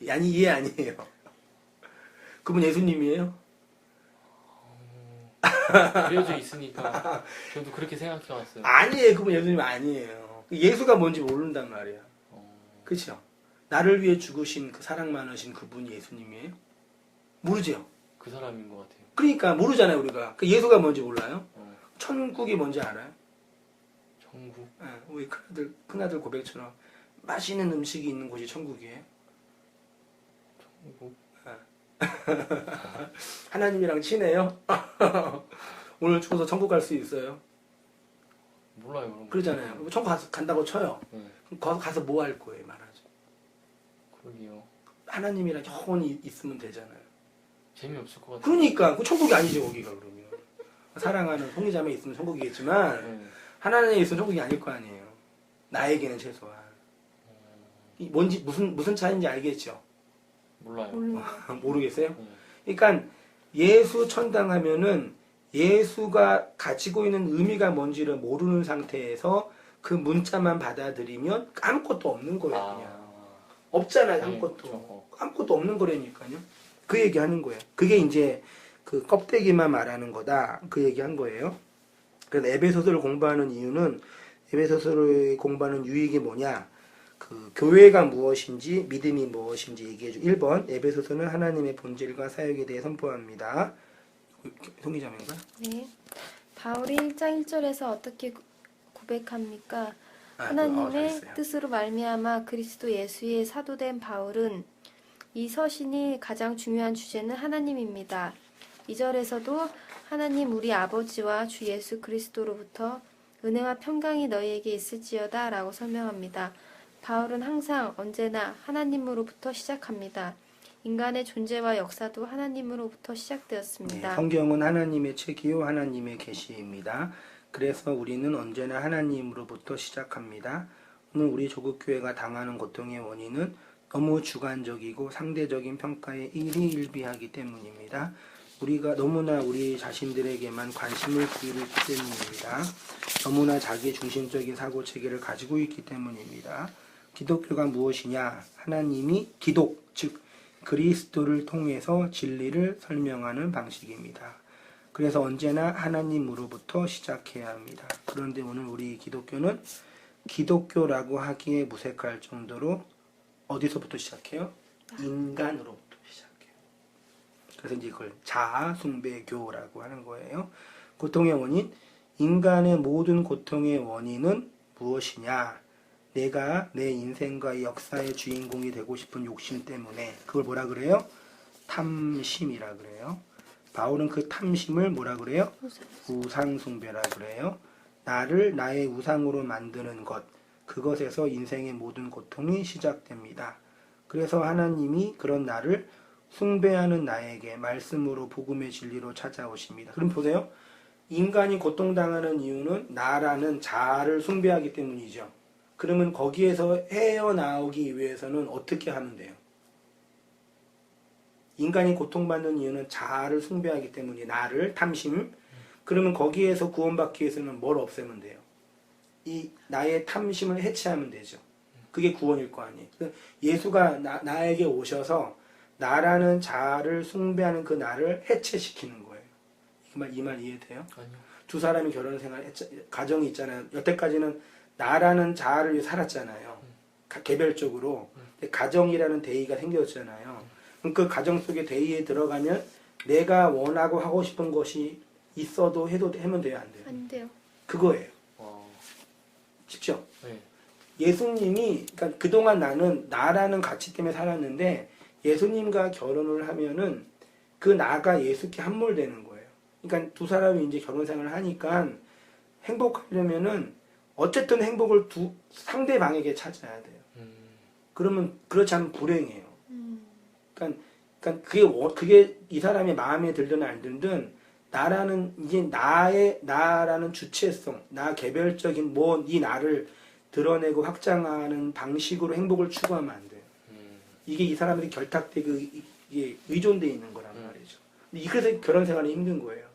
아니, 이해 아니에요. 그분 예수님이에요? 그려져 있으니까 저도 그렇게 생각해 왔어요. 아니에요. 그분 예수님 아니에요. 예수가 뭔지 모른단 말이야. 그렇죠? 나를 위해 죽으신 그 사랑 많으신 그분이 예수님이에요? 모르죠? 그 사람인 것 같아요. 그러니까 모르잖아요, 우리가. 그 예수가 뭔지 몰라요? 천국이 뭔지 알아요? 천국? 우리 큰아들 고백처럼 맛있는 음식이 있는 곳이 천국이에요? 천국? 하나님이랑 친해요? 오늘 죽어서 천국 갈 수 있어요? 몰라요, 그런 거. 그러잖아요. 천국 간다고 쳐요. 그럼 거기 가서 뭐 할 거예요, 말하죠? 그러게요. 하나님이랑 영원히 있으면 되잖아요. 재미없을 것 같아요. 그러니까 그 천국이 아니죠, 거기가 그러면. 사랑하는 송이자매 있으면 천국이겠지만 하나님에 있으면 천국이 아닐 거 아니에요. 나에게는 최소한. 뭔지 무슨 차이인지 알겠죠? 몰라요. 모르겠어요? 그러니까 예수 천당하면은 예수가 가지고 있는 의미가 뭔지를 모르는 상태에서 그 문자만 받아들이면 아무것도 없는 거예요, 그냥. 없잖아요, 아무것도. 아무것도 없는 거라니까요. 그 얘기 하는 거예요. 그게 이제 그 껍데기만 말하는 거다. 그 얘기 한 거예요. 그래서 에베소서를 공부하는 이유는 에베소서를 공부하는 유익이 뭐냐? 그 교회가 무엇인지 믿음이 무엇인지 얘기해줘. 1번 에베소서는 하나님의 본질과 사역에 대해 선포합니다. 송기자매인가? 네. 바울이 1장 1절에서 어떻게 고백합니까? 하나님의 잘했어요. 뜻으로 말미암아 그리스도 예수의 사도된 바울은 이 서신이 가장 중요한 주제는 하나님입니다. 2절에서도 하나님 우리 아버지와 주 예수 그리스도로부터 은혜와 평강이 너희에게 있을지어다 라고 설명합니다. 바울은 항상 언제나 하나님으로부터 시작합니다. 인간의 존재와 역사도 하나님으로부터 시작되었습니다. 네, 성경은 하나님의 책이요 하나님의 계시입니다. 그래서 우리는 언제나 하나님으로부터 시작합니다. 오늘 우리 조국교회가 당하는 고통의 원인은 너무 주관적이고 상대적인 평가에 일희일비하기 때문입니다. 우리가 너무나 우리 자신들에게만 관심을 기울이기 때문입니다. 너무나 자기 중심적인 사고체계를 가지고 있기 때문입니다. 기독교가 무엇이냐? 하나님이 기독, 즉 그리스도를 통해서 진리를 설명하는 방식입니다. 그래서 언제나 하나님으로부터 시작해야 합니다. 그런데 오늘 우리 기독교는 기독교라고 하기에 무색할 정도로 어디서부터 시작해요? 인간으로부터 시작해요. 그래서 이제 그걸 자아숭배교라고 하는 거예요. 고통의 원인, 인간의 모든 고통의 원인은 무엇이냐? 내가 내 인생과 이 역사의 주인공이 되고 싶은 욕심 때문에 그걸 뭐라 그래요? 탐심이라 그래요. 바울은 그 탐심을 뭐라 그래요? 우상숭배라 그래요. 나를 나의 우상으로 만드는 것, 그것에서 인생의 모든 고통이 시작됩니다. 그래서 하나님이 그런 나를 숭배하는 나에게 말씀으로 복음의 진리로 찾아오십니다. 그럼 보세요. 인간이 고통당하는 이유는 나라는 자아를 숭배하기 때문이죠. 그러면 거기에서 헤어나오기 위해서는 어떻게 하면 돼요? 인간이 고통받는 이유는 자아를 숭배하기 때문에 나를 탐심. 그러면 거기에서 구원받기 위해서는 뭘 없애면 돼요? 이 나의 탐심을 해체하면 되죠. 그게 구원일 거 아니에요. 예수가 나에게 오셔서 나라는 자아를 숭배하는 그 나를 해체시키는 거예요. 이 말 이해돼요? 아니요. 두 사람이 결혼 생활 가정이 있잖아요. 여태까지는 나라는 자아를 위해 살았잖아요. 개별적으로. 근데 가정이라는 대의가 생겼잖아요. 그럼 그 가정 속에 대의에 들어가면 내가 원하고 하고 싶은 것이 있어도 해도 하면 돼요, 안 돼요? 안 돼요. 그거예요. 와. 쉽죠? 네. 예수님이 그러니까 그동안 나는 나라는 가치 때문에 살았는데 예수님과 결혼을 하면은 그 나가 예수께 함몰되는 거예요. 그러니까 두 사람이 이제 결혼 생활을 하니까 행복하려면은 어쨌든 행복을 상대방에게 찾아야 돼요. 그러면 그렇지 않으면 불행해요. 그러니까 그게 이 사람의 마음에 들든 안 들든 나라는 이제 나라는 주체성, 나 개별적인 이 나를 드러내고 확장하는 방식으로 행복을 추구하면 안 돼요. 이게 이 사람들이 결탁되고 이게 의존돼 있는 거란 말이죠. 그래서 결혼 생활이 힘든 거예요.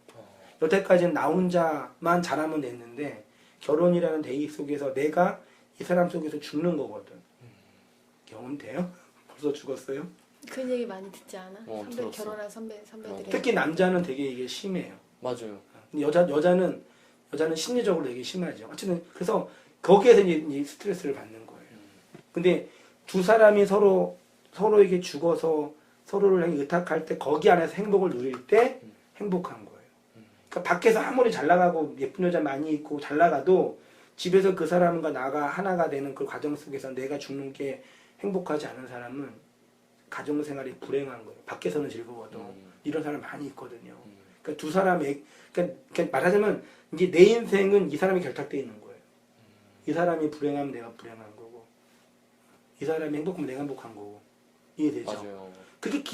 여태까지는 나 혼자만 잘하면 됐는데 결혼이라는 대의 속에서 내가 이 사람 속에서 죽는 거거든. 경험 돼요? 벌써 죽었어요? 그런 얘기 많이 듣지 않아? 들었어. 결혼한 선배들이. 특히 남자는 되게 이게 심해요. 맞아요. 근데 여자는 심리적으로 되게 심하죠. 어쨌든 그래서 거기에서 이제 스트레스를 받는 거예요. 근데 두 사람이 서로에게 죽어서 서로를 의탁할 때 거기 안에서 행복을 누릴 때 행복한 거예요. 그러니까 밖에서 아무리 잘 나가고 예쁜 여자 많이 있고 잘 나가도 집에서 그 사람과 나가 하나가 되는 그 과정 속에서 내가 죽는 게 행복하지 않은 사람은 가정생활이 불행한 거예요. 밖에서는 즐거워도 이런 사람 많이 있거든요. 그러니까 두 사람의 그러니까 말하자면 이제 내 인생은 이 사람이 결탁되어 있는 거예요. 이 사람이 불행하면 내가 불행한 거고, 이 사람이 행복하면 내가 행복한 거고, 이해되죠? 맞아요. 그게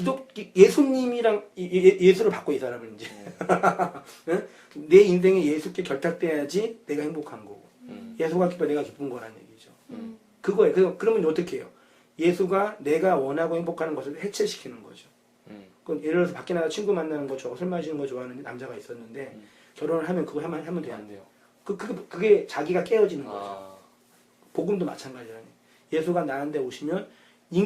예수님이랑 예수를 받고 이 사람은 이제 내 인생에 예수께 결탁돼야지 내가 행복한 거고, 예수가 기뻐 내가 기쁜 거란 얘기죠. 그거예요. 그러면 어떻게 해요? 예수가 내가 원하고 행복하는 것을 해체시키는 거죠. 그럼 예를 들어서 밖에 나가 친구 만나는 거 좋아하고 술 마시는 거 좋아하는 남자가 있었는데 결혼을 하면 그거 하면 돼요? 안 돼요. 그게 자기가 깨어지는 거죠. 아, 복음도 마찬가지라니. 예수가 나한테 오시면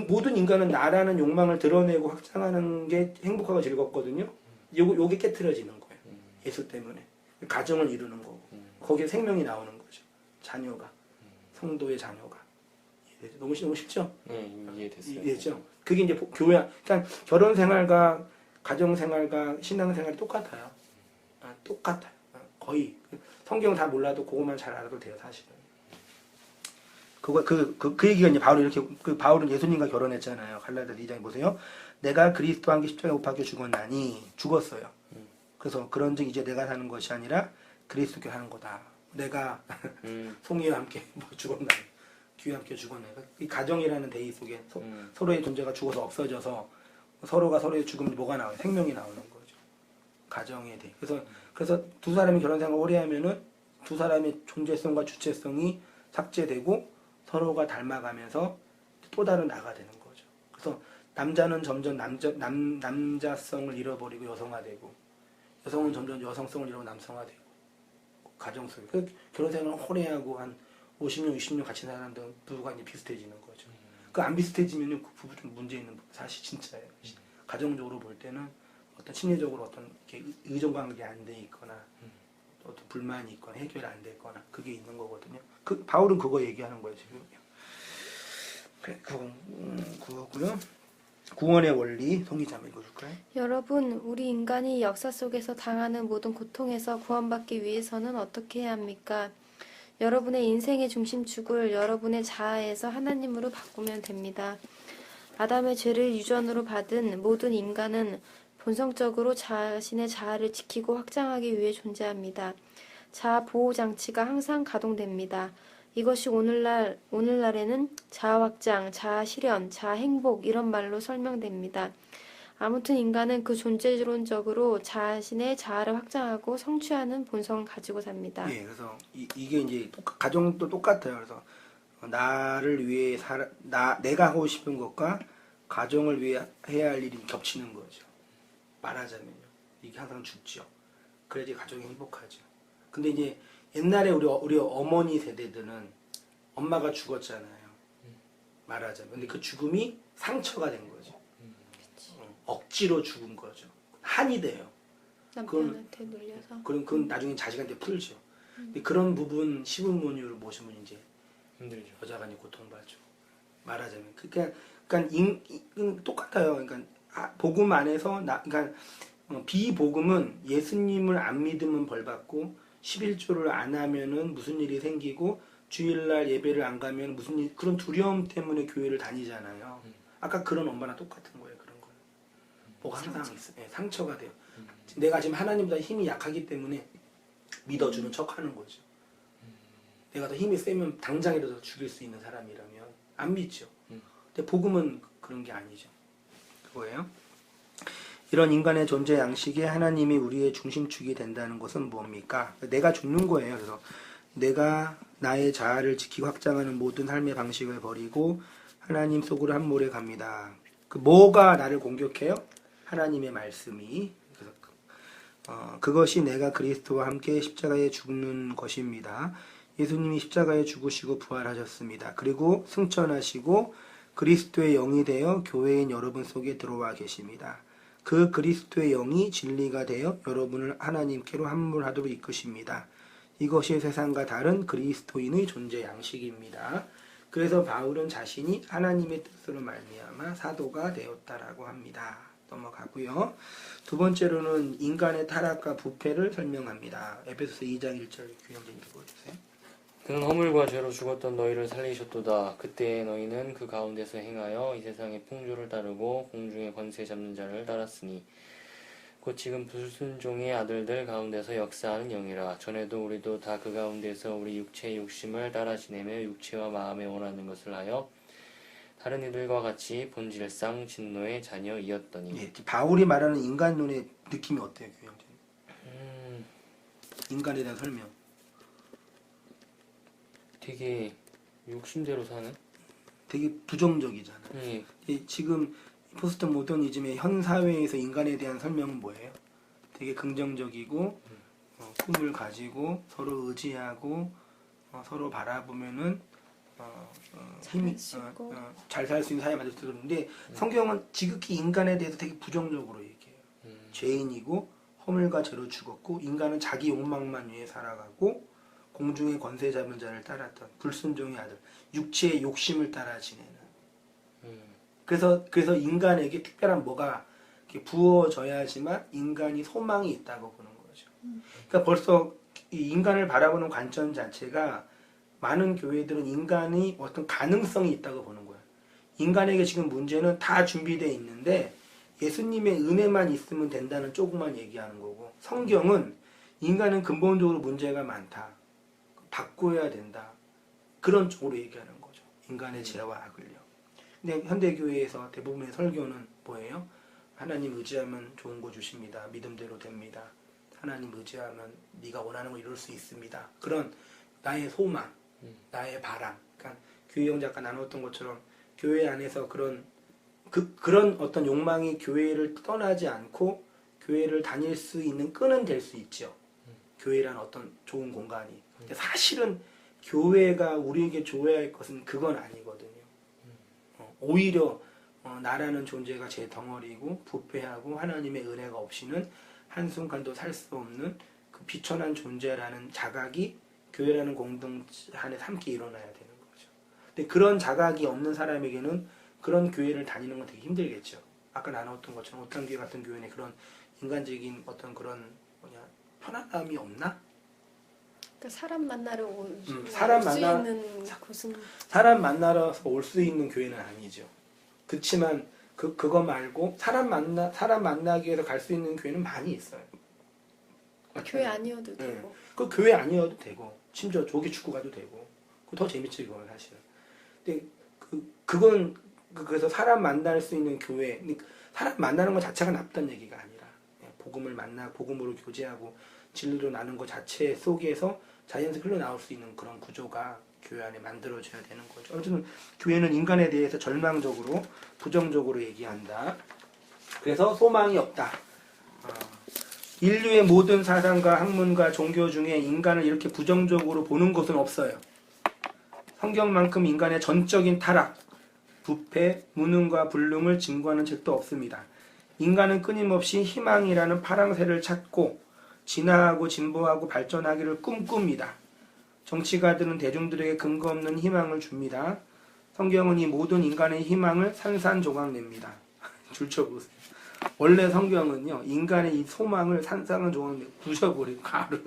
모든 인간은 나라는 욕망을 드러내고 확장하는 게 행복하고 즐겁거든요. 요게 깨트려지는 거예요. 예수 때문에. 가정을 이루는 거고. 거기에 생명이 나오는 거죠. 자녀가. 성도의 자녀가. 너무 쉽죠? 네, 이해됐어요. 이해죠? 그게 이제 교회, 그러니까 결혼 생활과 가정 생활과 신앙 생활이 똑같아요. 똑같아요. 거의. 성경 다 몰라도 그것만 잘 알아도 돼요, 사실은. 그 얘기가 이제 바울은 예수님과 결혼했잖아요. 갈라디아 2장에 보세요. 내가 그리스도와 함께 십자가에 못 박혀 죽었나니 죽었어요. 그래서 그런즉 이제 내가 사는 것이 아니라 그리스도께 사는 거다. 내가 송이와 함께 죽었나니. 귀와 함께 죽었나니. 이 가정이라는 대의 속에 서로의 존재가 죽어서 없어져서 서로가 서로의 죽음이 뭐가 나와요? 생명이 나오는 거죠. 가정에 대해. 그래서 두 사람이 결혼 생활을 오래 하면은 두 사람의 존재성과 주체성이 삭제되고 서로가 닮아가면서 또 다른 나가 되는 거죠. 그래서 남자는 점점 남자성을 잃어버리고 여성화되고 여성은 점점 여성성을 잃어버리고 남성화되고 가정 속에 그 결혼 생활을 오래 하고 한 50년, 60년 같이 사는 부부가 이제 비슷해지는 거죠. 그 안 비슷해지면 그 부부 좀 문제 있는 사실 진짜예요. 가정적으로 볼 때는 어떤 심리적으로 어떤 이렇게 의존 관계가 안 돼 있거나 어떤 불만이 있거나 해결이 안 됐거나 그게 있는 거거든요. 바울은 그거 얘기하는 거예요 지금. 그래, 그거고요. 구원의 원리 송이자매 읽어줄까요? 여러분, 우리 인간이 역사 속에서 당하는 모든 고통에서 구원받기 위해서는 어떻게 해야 합니까? 여러분의 인생의 중심축을 여러분의 자아에서 하나님으로 바꾸면 됩니다. 아담의 죄를 유전으로 받은 모든 인간은 본성적으로 자신의 자아를 지키고 확장하기 위해 존재합니다. 자아 보호 장치가 항상 가동됩니다. 이것이 오늘날에는 자아 확장, 자아 실현, 자아 행복 이런 말로 설명됩니다. 아무튼 인간은 그 존재론적으로 자신의 자아를 확장하고 성취하는 본성을 가지고 삽니다. 예, 그래서 이게 이제 가정도 똑같아요. 그래서 나를 위해 내가 하고 싶은 것과 가정을 위해 해야 할 일이 겹치는 거죠. 말하자면요. 이게 항상 죽죠. 그래야지 가정이 행복하죠. 근데 이제 옛날에 우리 어머니 세대들은 엄마가 죽었잖아요. 말하자면. 근데 그 죽음이 상처가 된 거죠. 억지로 죽은 거죠. 한이 돼요. 남편한테 놀려서. 그건 나중에 자식한테 풀죠. 근데 그런 부분 시부모님을 모시면 이제 힘들죠. 여자가 이제 고통받죠. 말하자면. 그러니까 똑같아요. 그러니까 복음 안에서 그러니까 비복음은 예수님을 안 믿으면 벌 받고 11조를 안 하면은 무슨 일이 생기고 주일날 예배를 안 가면 무슨 그런 두려움 때문에 교회를 다니잖아요. 아까 그런 엄마랑 똑같은 거예요. 그런 거는 뭐가 항상 있어요. 네, 상처가 돼요. 내가 지금 하나님보다 힘이 약하기 때문에 믿어주는 척하는 거죠. 내가 더 힘이 세면 당장이라도 죽일 수 있는 사람이라면 안 믿죠. 근데 복음은 그런 게 아니죠. 그거예요. 이런 인간의 존재 양식에 하나님이 우리의 중심축이 된다는 것은 뭡니까? 내가 죽는 거예요. 그래서 내가 나의 자아를 지키고 확장하는 모든 삶의 방식을 버리고 하나님 속으로 한 몰에 갑니다. 그 뭐가 나를 공격해요? 하나님의 말씀이. 그래서 그것이 내가 그리스도와 함께 십자가에 죽는 것입니다. 예수님이 십자가에 죽으시고 부활하셨습니다. 그리고 승천하시고 그리스도의 영이 되어 교회인 여러분 속에 들어와 계십니다. 그 그리스도의 영이 진리가 되어 여러분을 하나님께로 함몰하도록 이끄십니다. 이것이 세상과 다른 그리스도인의 존재 양식입니다. 그래서 바울은 자신이 하나님의 뜻으로 말미암아 사도가 되었다라고 합니다. 넘어가고요. 두 번째로는 인간의 타락과 부패를 설명합니다. 에베소서 2장 1절 규영님 읽어주세요. 그는 허물과 죄로 죽었던 너희를 살리셨도다. 그때 너희는 그 가운데서 행하여 이 세상의 풍조를 따르고 공중의 권세 잡는 자를 따랐으니 곧 지금 불순종의 아들들 가운데서 역사하는 영이라. 전에도 우리도 다 그 가운데서 우리 육체의 욕심을 따라 지내며 육체와 마음에 원하는 것을 하여 다른 이들과 같이 본질상 진노의 자녀이었더니. 예, 바울이 말하는 인간론의 느낌이 어때요, 규영님? 인간에 대한 설명. 되게 욕심대로 사는? 되게 부정적이잖아요. 예. 지금 포스트 모더니즘의 현 사회에서 인간에 대한 설명은 뭐예요? 되게 긍정적이고 꿈을 가지고 서로 의지하고 서로 바라보면은 힘이 잘 살 수 있는 사회 만들 수 있는데 성경은 지극히 인간에 대해서 되게 부정적으로 얘기해요. 죄인이고 허물과 죄로 죽었고 인간은 자기 욕망만 위해 살아가고 공중의 권세 잡은 자를 따랐던 불순종의 아들, 육체의 욕심을 따라 지내는. 그래서 인간에게 특별한 뭐가 부어져야지만 인간이 소망이 있다고 보는 거죠. 그러니까 벌써 이 인간을 바라보는 관점 자체가 많은 교회들은 인간이 어떤 가능성이 있다고 보는 거예요. 인간에게 지금 문제는 다 준비되어 있는데 예수님의 은혜만 있으면 된다는 쪽만 얘기하는 거고 성경은 인간은 근본적으로 문제가 많다. 바꿔야 된다. 그런 쪽으로 얘기하는 거죠. 인간의 죄와 악을요. 근데 현대교회에서 대부분의 설교는 뭐예요? 하나님 의지하면 좋은 거 주십니다. 믿음대로 됩니다. 하나님 의지하면 네가 원하는 거 이룰 수 있습니다. 그런 나의 소망, 나의 바람. 그러니까 규영 작가 나눴던 것처럼 교회 안에서 그런 어떤 욕망이 교회를 떠나지 않고 교회를 다닐 수 있는 끈은 될 수 있죠. 교회란 어떤 좋은 공간이. 근데 사실은 교회가 우리에게 줘야 할 것은 그건 아니거든요. 오히려 나라는 존재가 제 덩어리고 부패하고 하나님의 은혜가 없이는 한순간도 살 수 없는 그 비천한 존재라는 자각이 교회라는 공동체 안에 함께 일어나야 되는 거죠. 근데 그런 자각이 없는 사람에게는 그런 교회를 다니는 건 되게 힘들겠죠. 아까 나눴던 것처럼 오탄교회 같은 교회는 그런 인간적인 어떤 그런 편안함이 없나? 그러니까 사람 만나러 사람 수 있는 곳은 사람 만나러 올 수 있는 교회는 아니죠. 그렇지만 그거 말고 사람 만나기 위해서 갈 수 있는 교회는 많이 있어요. 교회 아니어도 되고. 그 교회 아니어도 되고 심지어 조기 축구 가도 되고 더 재밌지 그건 사실은. 근데 그건 그래서 사람 만날 수 있는 교회, 사람 만나는 것 자체가 나쁘다는 얘기가 아니라 복음을 만나 복음으로 교제하고 진리로 나눈 것 자체 속에서 자연스럽게 흘러나올 수 있는 그런 구조가 교회 안에 만들어져야 되는 거죠. 어쨌든 교회는 인간에 대해서 절망적으로 부정적으로 얘기한다. 그래서 소망이 없다. 인류의 모든 사상과 학문과 종교 중에 인간을 이렇게 부정적으로 보는 것은 없어요. 성경만큼 인간의 전적인 타락, 부패, 무능과 불능을 증거하는 책도 없습니다. 인간은 끊임없이 희망이라는 파랑새를 찾고 진화하고 진보하고 발전하기를 꿈꿉니다. 정치가들은 대중들에게 근거 없는 희망을 줍니다. 성경은 이 모든 인간의 희망을 산산조각냅니다. 줄쳐보세요. 원래 성경은요, 인간의 이 소망을 산산조각 부셔버리고 가루.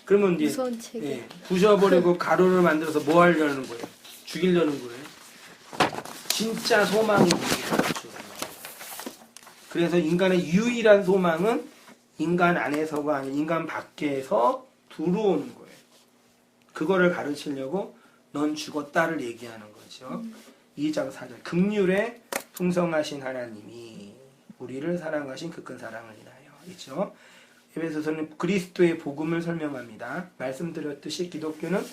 그러면 이제 무서운 책이. 예, 부셔버리고 가루를 만들어서 뭐 하려는 거예요? 죽이려는 거예요. 진짜 소망이 뭡니까? 그래서 인간의 유일한 소망은 인간 안에서가 아니라 인간 밖에서 들어오는 거예요. 그거를 가르치려고 넌 죽었다를 얘기하는 거죠. 2장 4절 긍휼에 풍성하신 하나님이 우리를 사랑하신 그 큰 사랑을 인하여 있죠. 에베소서는 그리스도의 복음을 설명합니다. 말씀드렸듯이 기독교는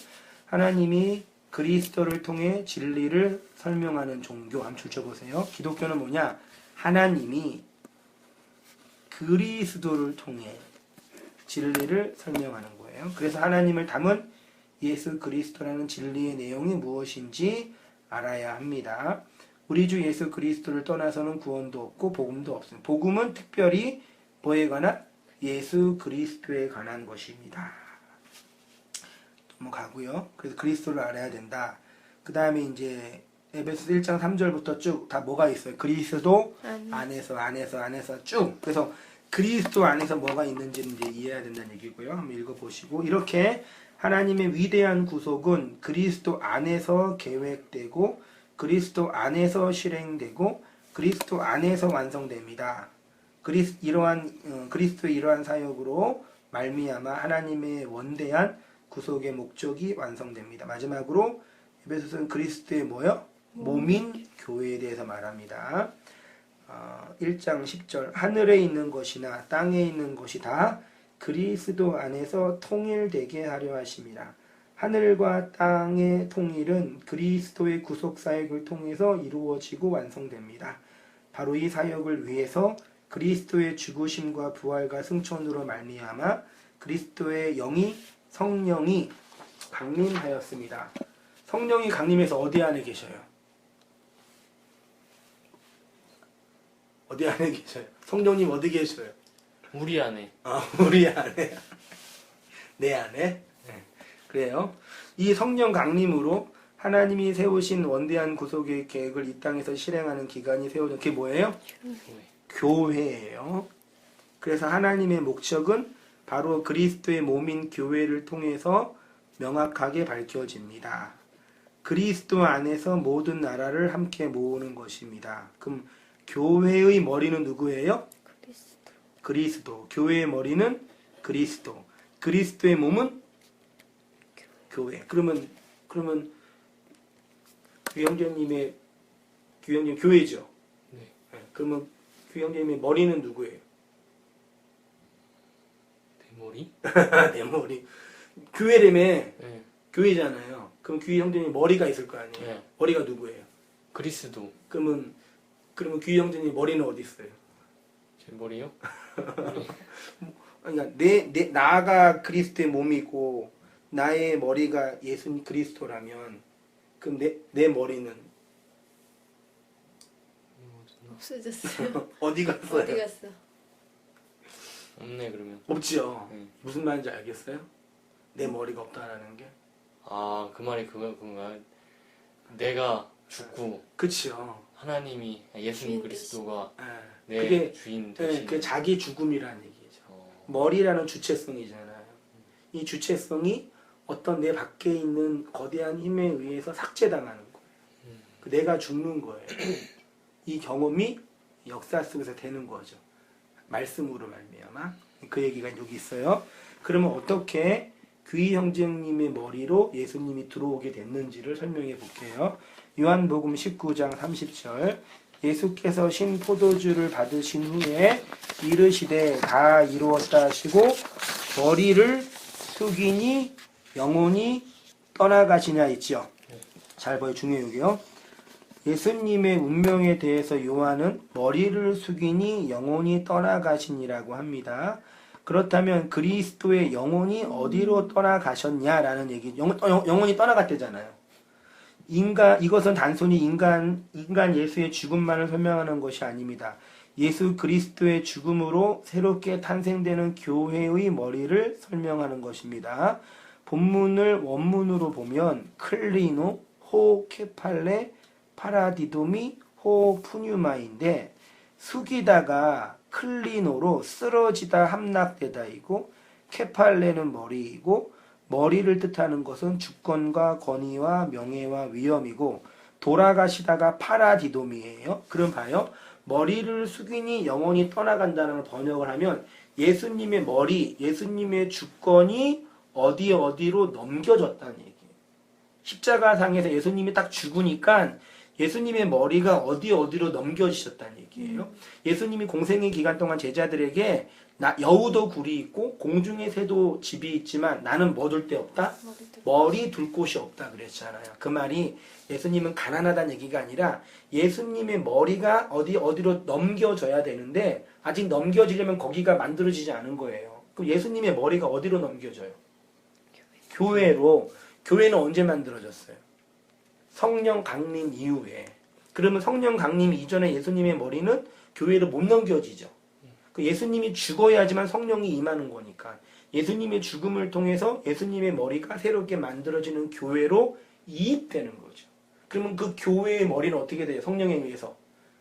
하나님이 그리스도를 통해 진리를 설명하는 종교. 한번 줄쳐보세요. 기독교는 뭐냐? 하나님이 그리스도를 통해 진리를 설명하는 거예요. 그래서 하나님을 담은 예수 그리스도라는 진리의 내용이 무엇인지 알아야 합니다. 우리 주 예수 그리스도를 떠나서는 구원도 없고 복음도 없습니다. 복음은 특별히 뭐에 관한? 예수 그리스도에 관한 것입니다. 넘어가고요. 그래서 그리스도를 알아야 된다. 그 다음에 이제 에베소서 1장 3절부터 쭉 다 뭐가 있어요? 그리스도 안에서 쭉. 그래서 그리스도 안에서 뭐가 있는지는 이제 이해해야 된다는 얘기고요. 한번 읽어보시고 이렇게 하나님의 위대한 구속은 그리스도 안에서 계획되고 그리스도 안에서 실행되고 그리스도 안에서 완성됩니다. 그리스도의 이러한 사역으로 말미암아 하나님의 원대한 구속의 목적이 완성됩니다. 마지막으로 에베소서는 그리스도의 뭐요? 몸인 교회에 대해서 말합니다. 1장 10절 하늘에 있는 것이나 땅에 있는 것이 다 그리스도 안에서 통일되게 하려 하심이라. 하늘과 땅의 통일은 그리스도의 구속 사역을 통해서 이루어지고 완성됩니다. 바로 이 사역을 위해서 그리스도의 죽으심과 부활과 승천으로 말미암아 그리스도의 성령이 강림하였습니다. 성령이 강림해서 어디 안에 계셔요? 어디 안에 계셔요? 성령님 어디 계셔요? 우리 안에. 우리 안에. 내 안에? 네. 그래요. 이 성령 강림으로 하나님이 세우신 원대한 구속의 계획을 이 땅에서 실행하는 기간이 세워져. 그게 뭐예요? 교회예요. 그래서 하나님의 목적은 바로 그리스도의 몸인 교회를 통해서 명확하게 밝혀집니다. 그리스도 안에서 모든 나라를 함께 모으는 것입니다. 그럼 교회의 머리는 누구예요? 그리스도. 교회의 머리는 그리스도. 그리스도의 몸은 교회. 그러면 규형제님 교회죠. 네. 그러면 규형제님의 머리는 누구예요? 내 머리? 내 머리. 교회라며. 네. 교회잖아요. 그럼 규형제님 머리가 있을 거 아니에요? 네. 머리가 누구예요? 그리스도. 그러면 규형제님 머리는 어디 있어요? 제 머리요? 그러니까 나가 그리스도의 몸이고 나의 머리가 예수님 그리스도라면 그럼 내 머리는 없어졌어요. 어디 갔어요? 어디 갔어? 없네 그러면. 없지요. 네. 무슨 말인지 알겠어요? 내 머리가 없다라는 게. 아, 그 말이 그건가? 내가 죽고 그치요. 하나님이 예수님 주인 그리스도가 예. 내 그게 주인 예, 되신. 그게 자기 죽음이라는 얘기죠. 어. 머리라는 주체성이잖아요. 이 주체성이 어떤 내 밖에 있는 거대한 힘에 의해서 삭제당하는 거예요. 내가 죽는 거예요. 이 경험이 역사 속에서 되는 거죠. 말씀으로 말미암아. 그 얘기가 여기 있어요. 그러면 어떻게 귀 형제님의 머리로 예수님이 들어오게 됐는지를 설명해 볼게요. 요한복음 19장 30절 예수께서 신 포도주를 받으신 후에 이르시되 다 이루었다 하시고 머리를 숙이니 영혼이 떠나가시냐 있죠. 잘 봐요. 중요해요. 여기요. 예수님의 운명에 대해서 요한은 머리를 숙이니 영혼이 떠나가시니라고 합니다. 그렇다면 그리스도의 영혼이 어디로 떠나가셨냐라는 얘기. 영혼이 떠나갔대잖아요. 이것은 단순히 인간 예수의 죽음만을 설명하는 것이 아닙니다. 예수 그리스도의 죽음으로 새롭게 탄생되는 교회의 머리를 설명하는 것입니다. 본문을 원문으로 보면 클리노, 호 케팔레, 파라디도미, 호 푸뉴마인데 숙이다가 클리노로 쓰러지다 함락되다이고 케팔레는 머리이고 머리를 뜻하는 것은 주권과 권위와 명예와 위엄이고 돌아가시다가 파라디돔이에요. 그럼 봐요. 머리를 숙이니 영혼이 떠나간다는 걸 번역을 하면 예수님의 머리, 예수님의 주권이 어디로 넘겨졌다는 얘기예요. 십자가상에서 예수님이 딱 죽으니까 예수님의 머리가 어디로 넘겨지셨다는 얘기예요. 예수님이 공생의 기간 동안 제자들에게 여우도 굴이 있고 공중의 새도 집이 있지만 나는 뭐 둘 데 없다? 머리 둘 곳이 없다 그랬잖아요. 그 말이 예수님은 가난하다는 얘기가 아니라 예수님의 머리가 어디로 넘겨져야 되는데 아직 넘겨지려면 거기가 만들어지지 않은 거예요. 그럼 예수님의 머리가 어디로 넘겨져요? 교회로. 교회는 언제 만들어졌어요? 성령 강림 이후에. 그러면 성령 강림 이전에 예수님의 머리는 교회로 못 넘겨지죠. 예수님이 죽어야지만 성령이 임하는 거니까 예수님의 죽음을 통해서 예수님의 머리가 새롭게 만들어지는 교회로 이입되는 거죠. 그러면 그 교회의 머리는 어떻게 돼요? 성령에 의해서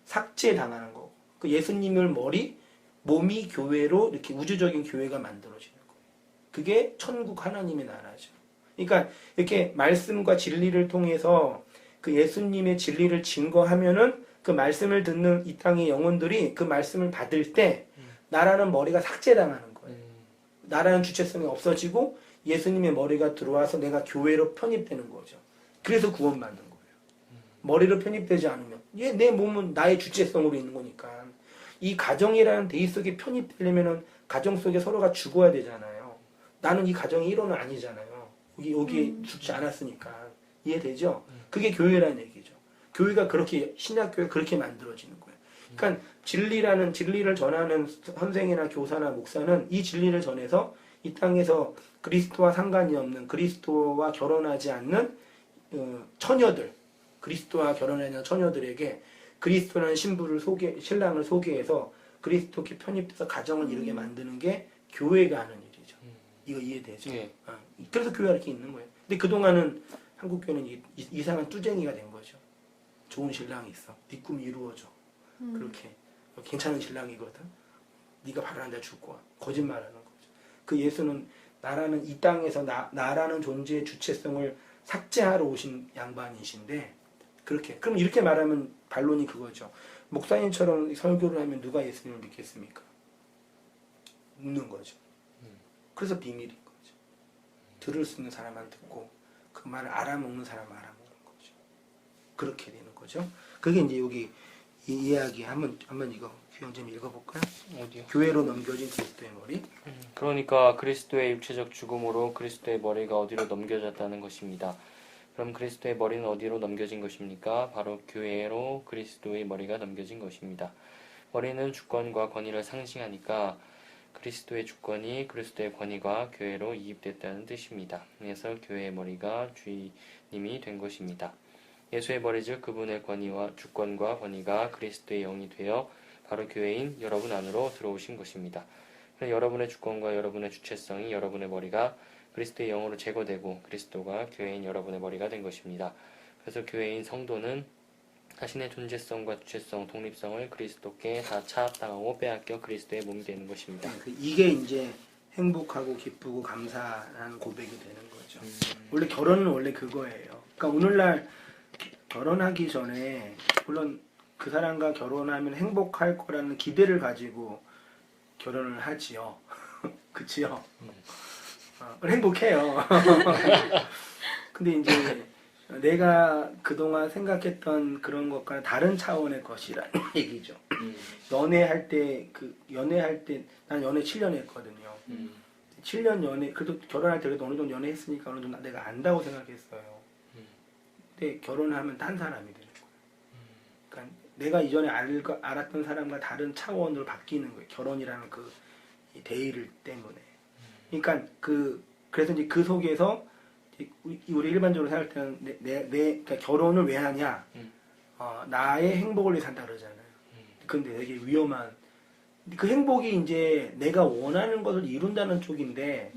삭제당하는 거고 그 예수님의 머리, 몸이 교회로 이렇게 우주적인 교회가 만들어지는 거예요. 그게 천국 하나님의 나라죠. 그러니까 이렇게 말씀과 진리를 통해서 그 예수님의 진리를 증거하면은 그 말씀을 듣는 이 땅의 영혼들이 그 말씀을 받을 때 나라는 머리가 삭제당하는 거예요. 나라는 주체성이 없어지고 예수님의 머리가 들어와서 내가 교회로 편입되는 거죠. 그래서 구원받는 거예요. 머리로 편입되지 않으면 내 몸은 나의 주체성으로 있는 거니까 이 가정이라는 데이 속에 편입되려면은 가정 속에 서로가 죽어야 되잖아요. 나는 이 가정의 일원은 아니잖아요. 여기 죽지 않았으니까 이해되죠? 그게 교회라는 얘기죠. 교회가 그렇게 신약교회 그렇게 만들어지는 거예요. 그러니까 진리를 전하는 선생이나 교사나 목사는 이 진리를 전해서 이 땅에서 그리스도와 상관이 없는 그리스도와 결혼하지 않는 처녀들, 그리스도와 결혼하지 않는 처녀들에게 그리스도라는 신랑을 소개해서 그리스도께 편입돼서 가정을 이루게 만드는 게 교회가 하는 일이죠. 이거 이해되죠? 예. 그래서 교회가 이렇게 있는 거예요. 근데 그동안은 한국 교회는 이상한 뚜쟁이가 된 거죠. 좋은 신랑이 있어. 네 꿈이 이루어져. 그렇게 괜찮은 신랑이거든. 네가 바라는 데 죽고 와. 거짓말하는 거죠. 그 예수는 나라는 이 땅에서 나라는 존재의 주체성을 삭제하러 오신 양반이신데 그렇게 그럼 이렇게 말하면 반론이 그거죠. 목사님처럼 설교를 하면 누가 예수님을 믿겠습니까? 묻는 거죠. 그래서 비밀인 거죠. 들을 수 있는 사람만 듣고 그 말을 알아먹는 사람은 알아먹는 거죠. 그렇게 되는 거죠. 그게 이제 여기 이 이야기 한번 이거 규영 좀 읽어볼까요? 어디요? 교회로 넘겨진 그리스도의 머리. 그러니까 그리스도의 육체적 죽음으로 그리스도의 머리가 어디로 넘겨졌다는 것입니다. 그럼 그리스도의 머리는 어디로 넘겨진 것입니까? 바로 교회로 그리스도의 머리가 넘겨진 것입니다. 머리는 주권과 권위를 상징하니까 그리스도의 주권이 그리스도의 권위가 교회로 이입됐다는 뜻입니다. 그래서 교회의 머리가 주님이 된 것입니다. 예수의 머리 즉 그분의 권위와 주권과 권위가 그리스도의 영이 되어 바로 교회인 여러분 안으로 들어오신 것입니다. 그래서 여러분의 주권과 여러분의 주체성이 여러분의 머리가 그리스도의 영으로 제거되고 그리스도가 교회인 여러분의 머리가 된 것입니다. 그래서 교회인 성도는 자신의 존재성과 주체성, 독립성을 그리스도께 다 차압당하고 빼앗겨 그리스도의 몸이 되는 것입니다. 이게 이제 행복하고 기쁘고 감사한 고백이 되는 거죠. 원래 결혼은 원래 그거예요. 그러니까 오늘날 결혼하기 전에 물론 그 사람과 결혼하면 행복할 거라는 기대를 가지고 결혼을 하지요. 그치요? 행복해요. 근데 이제 내가 그동안 생각했던 그런 것과는 다른 차원의 것이라는 얘기죠. 연애할 때 난 연애 7년 했거든요. 7년 연애 그래도 결혼할 때 그래도 어느 정도 연애했으니까 어느 정도 내가 안다고 생각했어요. 근데 결혼하면 딴 사람이 되는 거예요. 그러니까 내가 이전에 알았던 사람과 다른 차원으로 바뀌는 거예요. 결혼이라는 그 대의를 때문에. 그러니까 그래서 이제 그 속에서 우리 일반적으로 생각할 때는 그러니까 결혼을 왜 하냐? 나의 행복을 위해 산다 그러잖아요. 근데 되게 위험한. 그 행복이 이제 내가 원하는 것을 이룬다는 쪽인데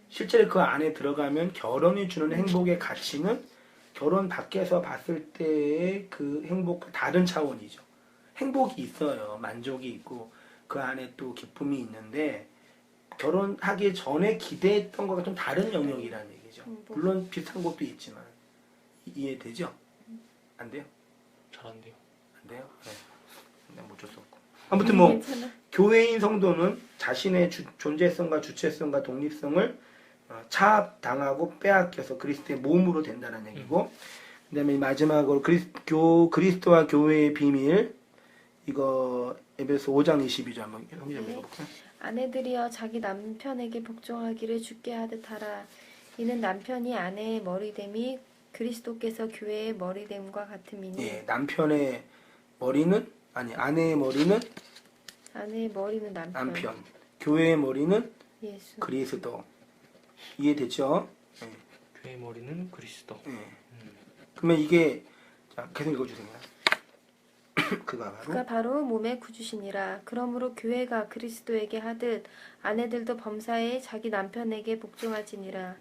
실제로 그 안에 들어가면 결혼이 주는 행복의 가치는 결혼 밖에서 봤을 때의 그 행복과 다른 차원이죠. 행복이 있어요. 만족이 있고 그 안에 또 기쁨이 있는데 결혼하기 전에 기대했던 것과 좀 다른 영역이라는 얘기죠. 물론 비슷한 것도 있지만 이해되죠? 안 돼요? 잘 안 돼요. 안 돼요? 네. 네, 뭐 어쩔 수 없고. 아무튼 뭐 괜찮아. 교회인 성도는 자신의 존재성과 주체성과 독립성을 차압당하고 빼앗겨서 그리스도의 몸으로 된다는 얘기고, 그다음에 마지막으로 그리스도와 교회의 비밀, 이거 에베소 5장 22절 한번 성경 좀 읽어볼까요? 아내들이여 자기 남편에게 복종하기를 주께 하듯 하라. 이는 남편이 아내의 머리됨이 그리스도께서 교회의 머리됨과 같음이니. 예, 남편의 머리는 아내의 머리는 아내의 머리는 남편, 교회의 머리는 예수. 그리스도. 이해됐죠? 예. 교회의 머리는 그리스도. 예. 그러면 이게 자, 계속 읽어주세요. 그가 바로 몸의 구주시니라. 그러므로 교회가 그리스도에게 하듯 아내들도 범사에 자기 남편에게 복종하지니라.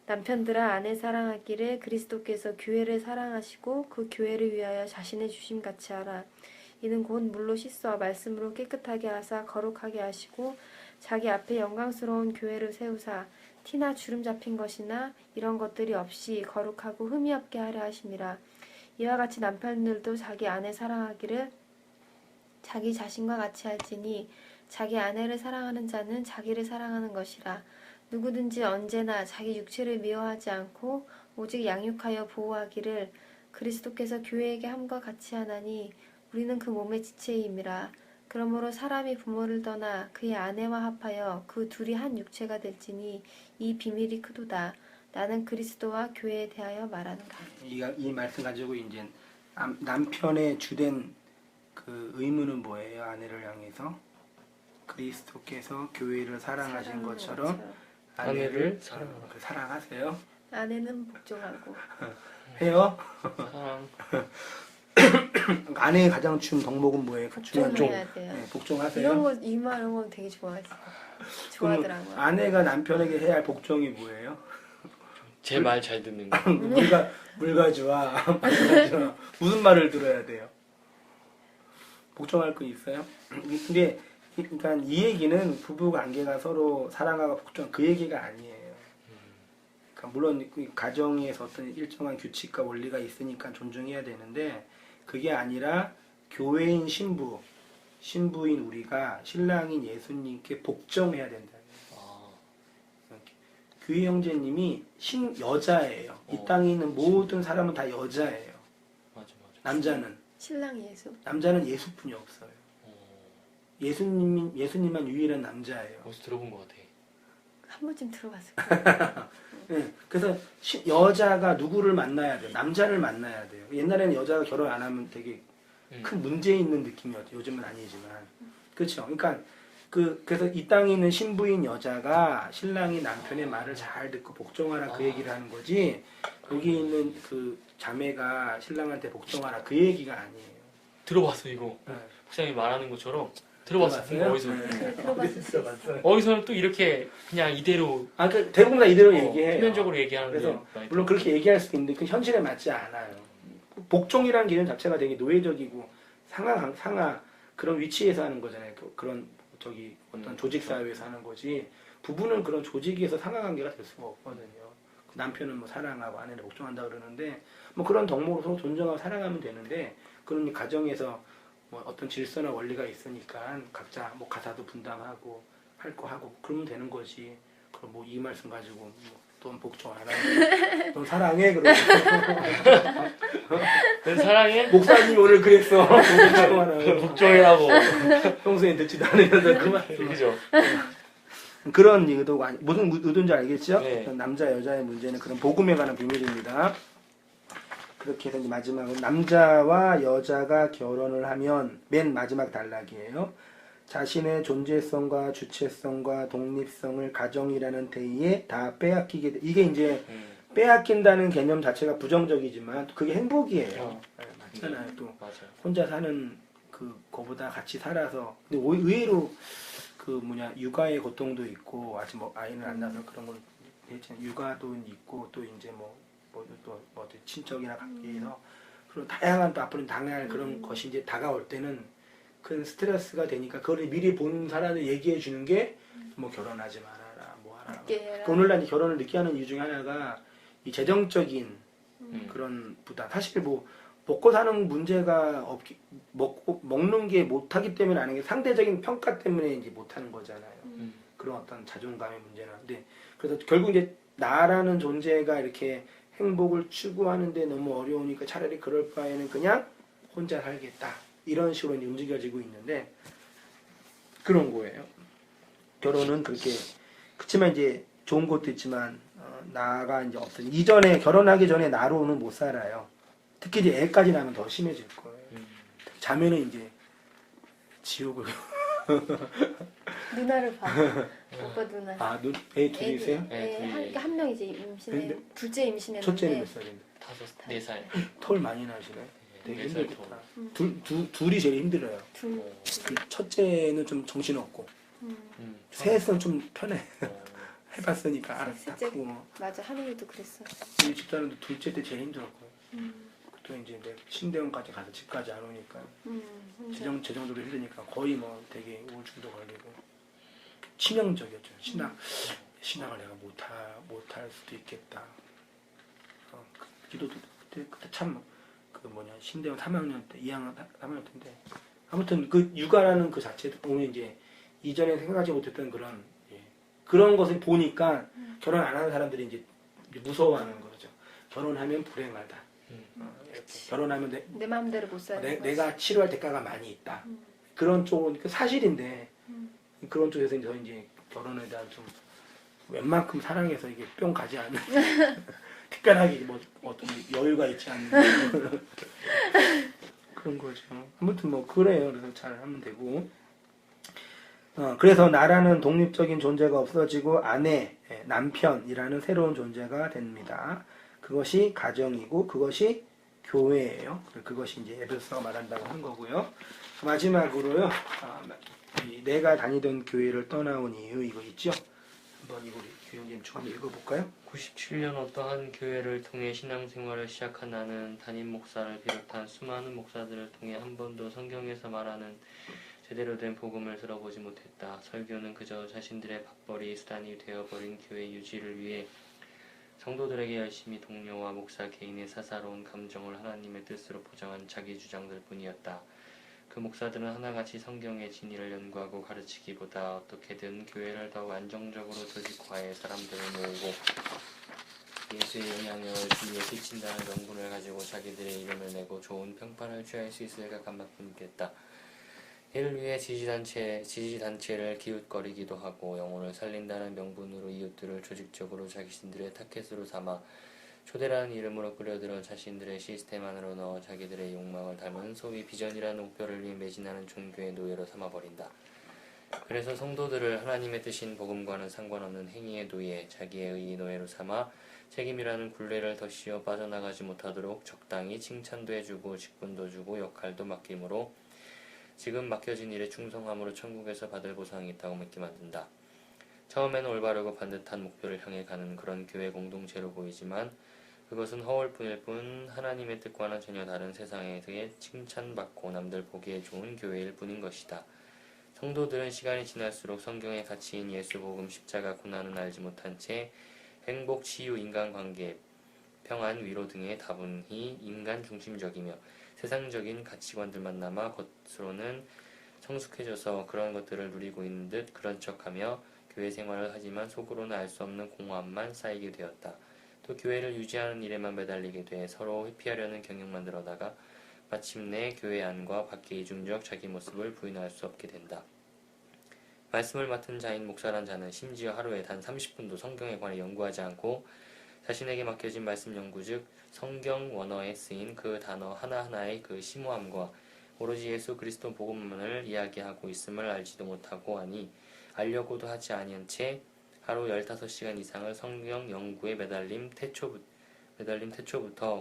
남편들아 아내 사랑하기를 그리스도께서 교회를 사랑하시고 그 교회를 위하여 자신의 주심같이 하라. 이는 곧 물로 씻어 말씀으로 깨끗하게 하사 거룩하게 하시고 자기 앞에 영광스러운 교회를 세우사 티나 주름 잡힌 것이나 이런 것들이 없이 거룩하고 흠이 없게 하려 하심이라. 이와 같이 남편들도 자기 아내 사랑하기를 자기 자신과 같이 할지니 자기 아내를 사랑하는 자는 자기를 사랑하는 것이라. 누구든지 언제나 자기 육체를 미워하지 않고 오직 양육하여 보호하기를 그리스도께서 교회에게 함과 같이 하나니 우리는 그 몸의 지체임이라. 그러므로 사람이 부모를 떠나 그의 아내와 합하여 그 둘이 한 육체가 될지니 이 비밀이 크도다. 나는 그리스도와 교회에 대하여 말하는가. 이 말씀 가지고 이제 남편의 주된 그 의무는 뭐예요? 아내를 향해서 그리스도께서 교회를 사랑하신 것처럼 아내를 사랑하세요. 아내는 복종하고 해요? 사랑. 아내의 가장 중요한 덕목은 뭐예요? 복종해야 돼요. 네, 복종하세요. 이런 거 이 말은 거 되게 좋아하더라고요. 아내가 남편에게 해야 할 복종이 뭐예요? 제 말 잘 듣는 거. 물가주와 말가주와 무슨 말을 들어야 돼요? 복종할 거 있어요? 근데 그러니까 이 얘기는 부부 관계가 서로 사랑하고 복종 그 얘기가 아니에요. 그러니까 물론 가정에서 어떤 일정한 규칙과 원리가 있으니까 존중해야 되는데 그게 아니라 교회인 신부인 우리가 신랑인 예수님께 복종해야 된다. 교회 형제님이 여자예요. 이 땅에 있는 모든 사람은 다 여자예요. 맞아. 신랑 예수. 남자는 예수뿐이 없어요. 예수님만 유일한 남자예요. 어디서 들어본 것 같아. 한 번쯤 들어봤을 거예요. 네, 그래서 여자가 누구를 만나야 돼요? 남자를 만나야 돼요. 옛날에는 여자가 결혼 안 하면 되게 큰 문제 있는 느낌이었죠. 요즘은 아니지만. 그렇죠. 그러니까 그래서 이 땅에 있는 신부인 여자가 신랑이 남편의 말을 잘 듣고 복종하라 그 얘기를 하는 거지. 여기 있는 그 자매가 신랑한테 복종하라 그 얘기가 아니에요. 들어봤어 이거. 네. 목사님이 말하는 것처럼 들어봤어요. 어디서? 네. 들어봤어요. 어디서는 또 이렇게 그냥 이대로. 그러니까 대부분 다 이대로 얘기해요. 표면적으로 얘기하는데. 그래서 물론 그렇게 얘기할 수 있는데 그 현실에 맞지 않아요. 복종이라는 개념 자체가 되게 노예적이고 상하 그런 위치에서 하는 거잖아요. 그런 어떤 조직 사회에서 하는 거지. 부부는 그런 조직에서 상하관계가 될 수가 없거든요. 남편은 뭐 사랑하고 아내를 복종한다 그러는데 뭐 그런 덕목으로 서로 존중하고 사랑하면 되는데 그런 가정에서 뭐 어떤 질서나 원리가 있으니까 각자 뭐 가사도 분담하고 할 거 하고 그러면 되는 거지. 그럼 뭐 이 말씀 가지고 넌 복종 안 하니? 넌 사랑해? 그러고 넌 사랑해? 목사님 오늘 그랬어. 복종 안 하고 복종이라고. 평소에 듣지도 않으면서 그만. 그죠? 그런 의도가 무슨 의도인지 알겠죠? 네. 남자 여자의 문제는 그런 복음에 관한 비밀입니다. 그렇게 해서 이제 마지막으로 남자와 여자가 결혼을 하면 맨 마지막 단락이에요. 자신의 존재성과 주체성과 독립성을 가정이라는 대의에 다 빼앗기게 돼. 이게 이제 빼앗긴다는 개념 자체가 부정적이지만 그게 행복이에요. 네, 맞잖아요. 또 맞아요. 혼자 사는 그거보다 같이 살아서 근데 의외로 육아의 고통도 있고 아직 뭐 아이는 안 낳아서 그런 건 있지만 육아도 있고 또 이제 또 친척이나 관계에서 그런 다양한 또 앞으로 당할 그런 것이 이제 다가올 때는 큰 스트레스가 되니까 그걸 미리 본 사람들 얘기해 주는 게 뭐 결혼하지 말아라, 뭐 하라. 늦게 해라. 그러니까 오늘날 이 결혼을 늦게 하는 이유 중에 하나가 이 재정적인 그런 부담. 사실 뭐 먹고 사는 문제가 없기, 먹는 게 못하기 때문에 아닌 게 상대적인 평가 때문에 이제 못하는 거잖아요. 그런 어떤 자존감의 문제나. 근데 그래서 결국 이제 나라는 존재가 이렇게 행복을 추구하는데 너무 어려우니까 차라리 그럴 바에는 그냥 혼자 살겠다. 이런 식으로 이제 움직여지고 있는데 그런 거예요. 결혼은 그렇게 그렇지만 이제 좋은 것도 있지만 나가 이제 없어요. 이전에 결혼하기 전에 나로는 못 살아요. 특히 이제 애까지 낳으면 더 심해질 거예요. 자면은 이제 지옥을. 누나를 봐. 오빠 누나. 아, 애 둘이세요? 한 명 이제 임신해. 근데 둘째 임신했는데. 첫째는 몇 살인데? 4살. 털 많이 나시네. 되게 4살 힘들겠다. 둘이 제일 힘들어요. 둘. 첫째는 좀 정신없고 셋은 좀 편해. 해봤으니까 알았다. 셋째. 뭐. 맞아, 하민이도 그랬어. 우리 집사람도 둘째 때 제일 힘들었고 또 이제 내 신대원까지 가서 집까지 안 오니까 혼자. 재정적으로 힘드니까 거의 뭐 되게 우울증도 걸리고 치명적이었죠. 신학을 내가 못할 수도 있겠다. 기도도 그때 참 그 신대원 3학년 때 2학년 3학년 때인데 아무튼 그 육아라는 그 자체도 오늘 이제 이전에 생각하지 못했던 그런 것을 보니까 결혼 안 하는 사람들이 이제 무서워하는 거죠. 결혼하면 불행하다. 이렇게. 결혼하면 내 마음대로 못 사는 내가 치료할 대가가 많이 있다. 그런 쪽은 그 사실인데 그런 쪽에서 이제 결혼에 대한 좀 웬만큼 사랑해서 이게 뿅 가지 않는 특별하게 뭐 어떤 여유가 있지 않는 그런 거죠. 아무튼 뭐 그래요. 그래서 잘 하면 되고. 그래서 나라는 독립적인 존재가 없어지고 아내, 남편이라는 새로운 존재가 됩니다. 그것이 가정이고 그것이 교회예요. 그것이 이제 에베소서가 말한다고 하는 거고요. 마지막으로요. 내가 다니던 교회를 떠나온 이유 이거 있죠? 한번 이거 우리 교육님 좀 한번 읽어볼까요? 97년 어떠한 교회를 통해 신앙생활을 시작한 나는 담임 목사를 비롯한 수많은 목사들을 통해 한 번도 성경에서 말하는 제대로 된 복음을 들어보지 못했다. 설교는 그저 자신들의 밥벌이 수단이 되어버린 교회 유지를 위해 성도들에게 열심히 독려와 목사 개인의 사사로운 감정을 하나님의 뜻으로 포장한 자기 주장들 뿐이었다. 그 목사들은 하나같이 성경의 진리를 연구하고 가르치기보다 어떻게든 교회를 더욱 안정적으로 조직화해 사람들을 모으고 예수의 영향을 주위에 끼친다는 명분을 가지고 자기들의 이름을 내고 좋은 평판을 취할 수 있을까 간만뿐이겠다. 이를 위해 지지단체를 기웃거리기도 하고 영혼을 살린다는 명분으로 이웃들을 조직적으로 자신들의 타켓으로 삼아 초대라는 이름으로 끌어들여 자신들의 시스템 안으로 넣어 자기들의 욕망을 닮은 소위 비전이라는 목표를 위해 매진하는 종교의 노예로 삼아버린다. 그래서 성도들을 하나님의 뜻인 복음과는 상관없는 행위의 노예, 자기의 의의 노예로 삼아 책임이라는 굴레를 더 씌워 빠져나가지 못하도록 적당히 칭찬도 해주고 직분도 주고 역할도 맡김으로 지금 맡겨진 일에 충성함으로 천국에서 받을 보상이 있다고 믿게 만든다. 처음에는 올바르고 반듯한 목표를 향해 가는 그런 교회 공동체로 보이지만 그것은 허울뿐일 뿐 하나님의 뜻과는 전혀 다른 세상에서의 칭찬받고 남들 보기에 좋은 교회일 뿐인 것이다. 성도들은 시간이 지날수록 성경의 가치인 예수, 복음, 십자가, 고난은 알지 못한 채 행복, 치유, 인간관계, 평안, 위로 등의 다분히 인간 중심적이며 세상적인 가치관들만 남아 겉으로는 성숙해져서 그런 것들을 누리고 있는 듯 그런 척하며 교회 생활을 하지만 속으로는 알 수 없는 공허함만 쌓이게 되었다. 또 교회를 유지하는 일에만 매달리게 돼 서로 회피하려는 경향만 들어다가 마침내 교회 안과 밖의 이중적 자기 모습을 부인할 수 없게 된다. 말씀을 맡은 자인 목사란 자는 심지어 하루에 단 30분도 성경에 관해 연구하지 않고 자신에게 맡겨진 말씀 연구 즉 성경 원어에 쓰인 그 단어 하나하나의 그 심오함과 오로지 예수 그리스도 복음만을 이야기하고 있음을 알지도 못하고 하니 알려고도 하지 아니한 채 하루 15시간 이상을 성경 연구에 매달림 태초부터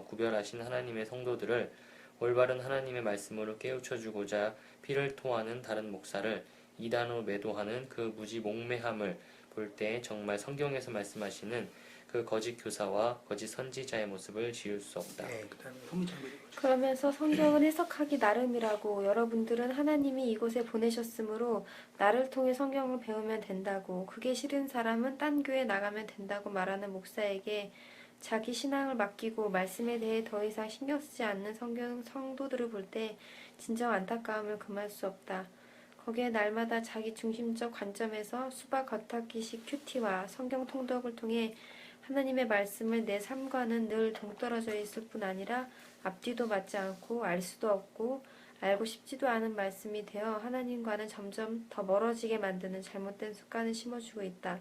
구별하신 하나님의 성도들을 올바른 하나님의 말씀으로 깨우쳐주고자 피를 토하는 다른 목사를 이단으로 매도하는 그 무지 몽매함을 볼 때 정말 성경에서 말씀하시는 그 거짓 교사와 거짓 선지자의 모습을 지울 수 없다. 네, 그다음에 성장비 그러면서 성경은 해석하기 나름이라고 여러분들은 하나님이 이곳에 보내셨으므로 나를 통해 성경을 배우면 된다고 그게 싫은 사람은 딴 교회 나가면 된다고 말하는 목사에게 자기 신앙을 맡기고 말씀에 대해 더 이상 신경 쓰지 않는 성도들을 볼 때 진정 안타까움을 금할 수 없다. 거기에 날마다 자기 중심적 관점에서 수박 겉핥기식 큐티와 성경 통독을 통해 하나님의 말씀을 내 삶과는 늘 동떨어져 있을 뿐 아니라 앞뒤도 맞지 않고 알 수도 없고 알고 싶지도 않은 말씀이 되어 하나님과는 점점 더 멀어지게 만드는 잘못된 습관을 심어주고 있다.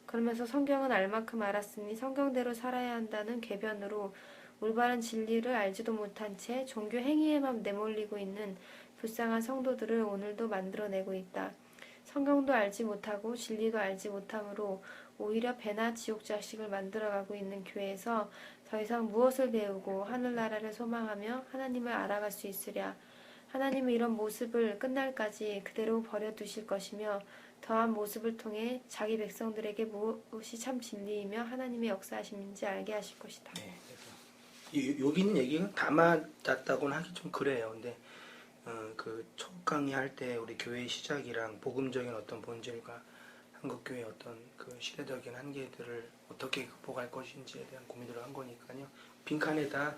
그러면서 성경은 알 만큼 알았으니 성경대로 살아야 한다는 궤변으로 올바른 진리를 알지도 못한 채 종교 행위에만 내몰리고 있는 불쌍한 성도들을 오늘도 만들어내고 있다. 성경도 알지 못하고 진리도 알지 못함으로 오히려 배나 지옥 자식을 만들어가고 있는 교회에서 더 이상 무엇을 배우고 하늘나라를 소망하며 하나님을 알아갈 수 있으랴. 하나님은 이런 모습을 끝날까지 그대로 버려두실 것이며 더한 모습을 통해 자기 백성들에게 무엇이 참 진리이며 하나님의 역사하심인지 알게 하실 것이다. 네, 그래서 여기 있는 얘기가 다 맞았다고는 하기 좀 그래요. 근데 그 첫 강의 할 때 우리 교회의 시작이랑 복음적인 어떤 본질과 한국교회의 어떤 그 시대적인 한계들을 어떻게 극복할 것인지에 대한 고민을 한 거니까요. 빈칸에다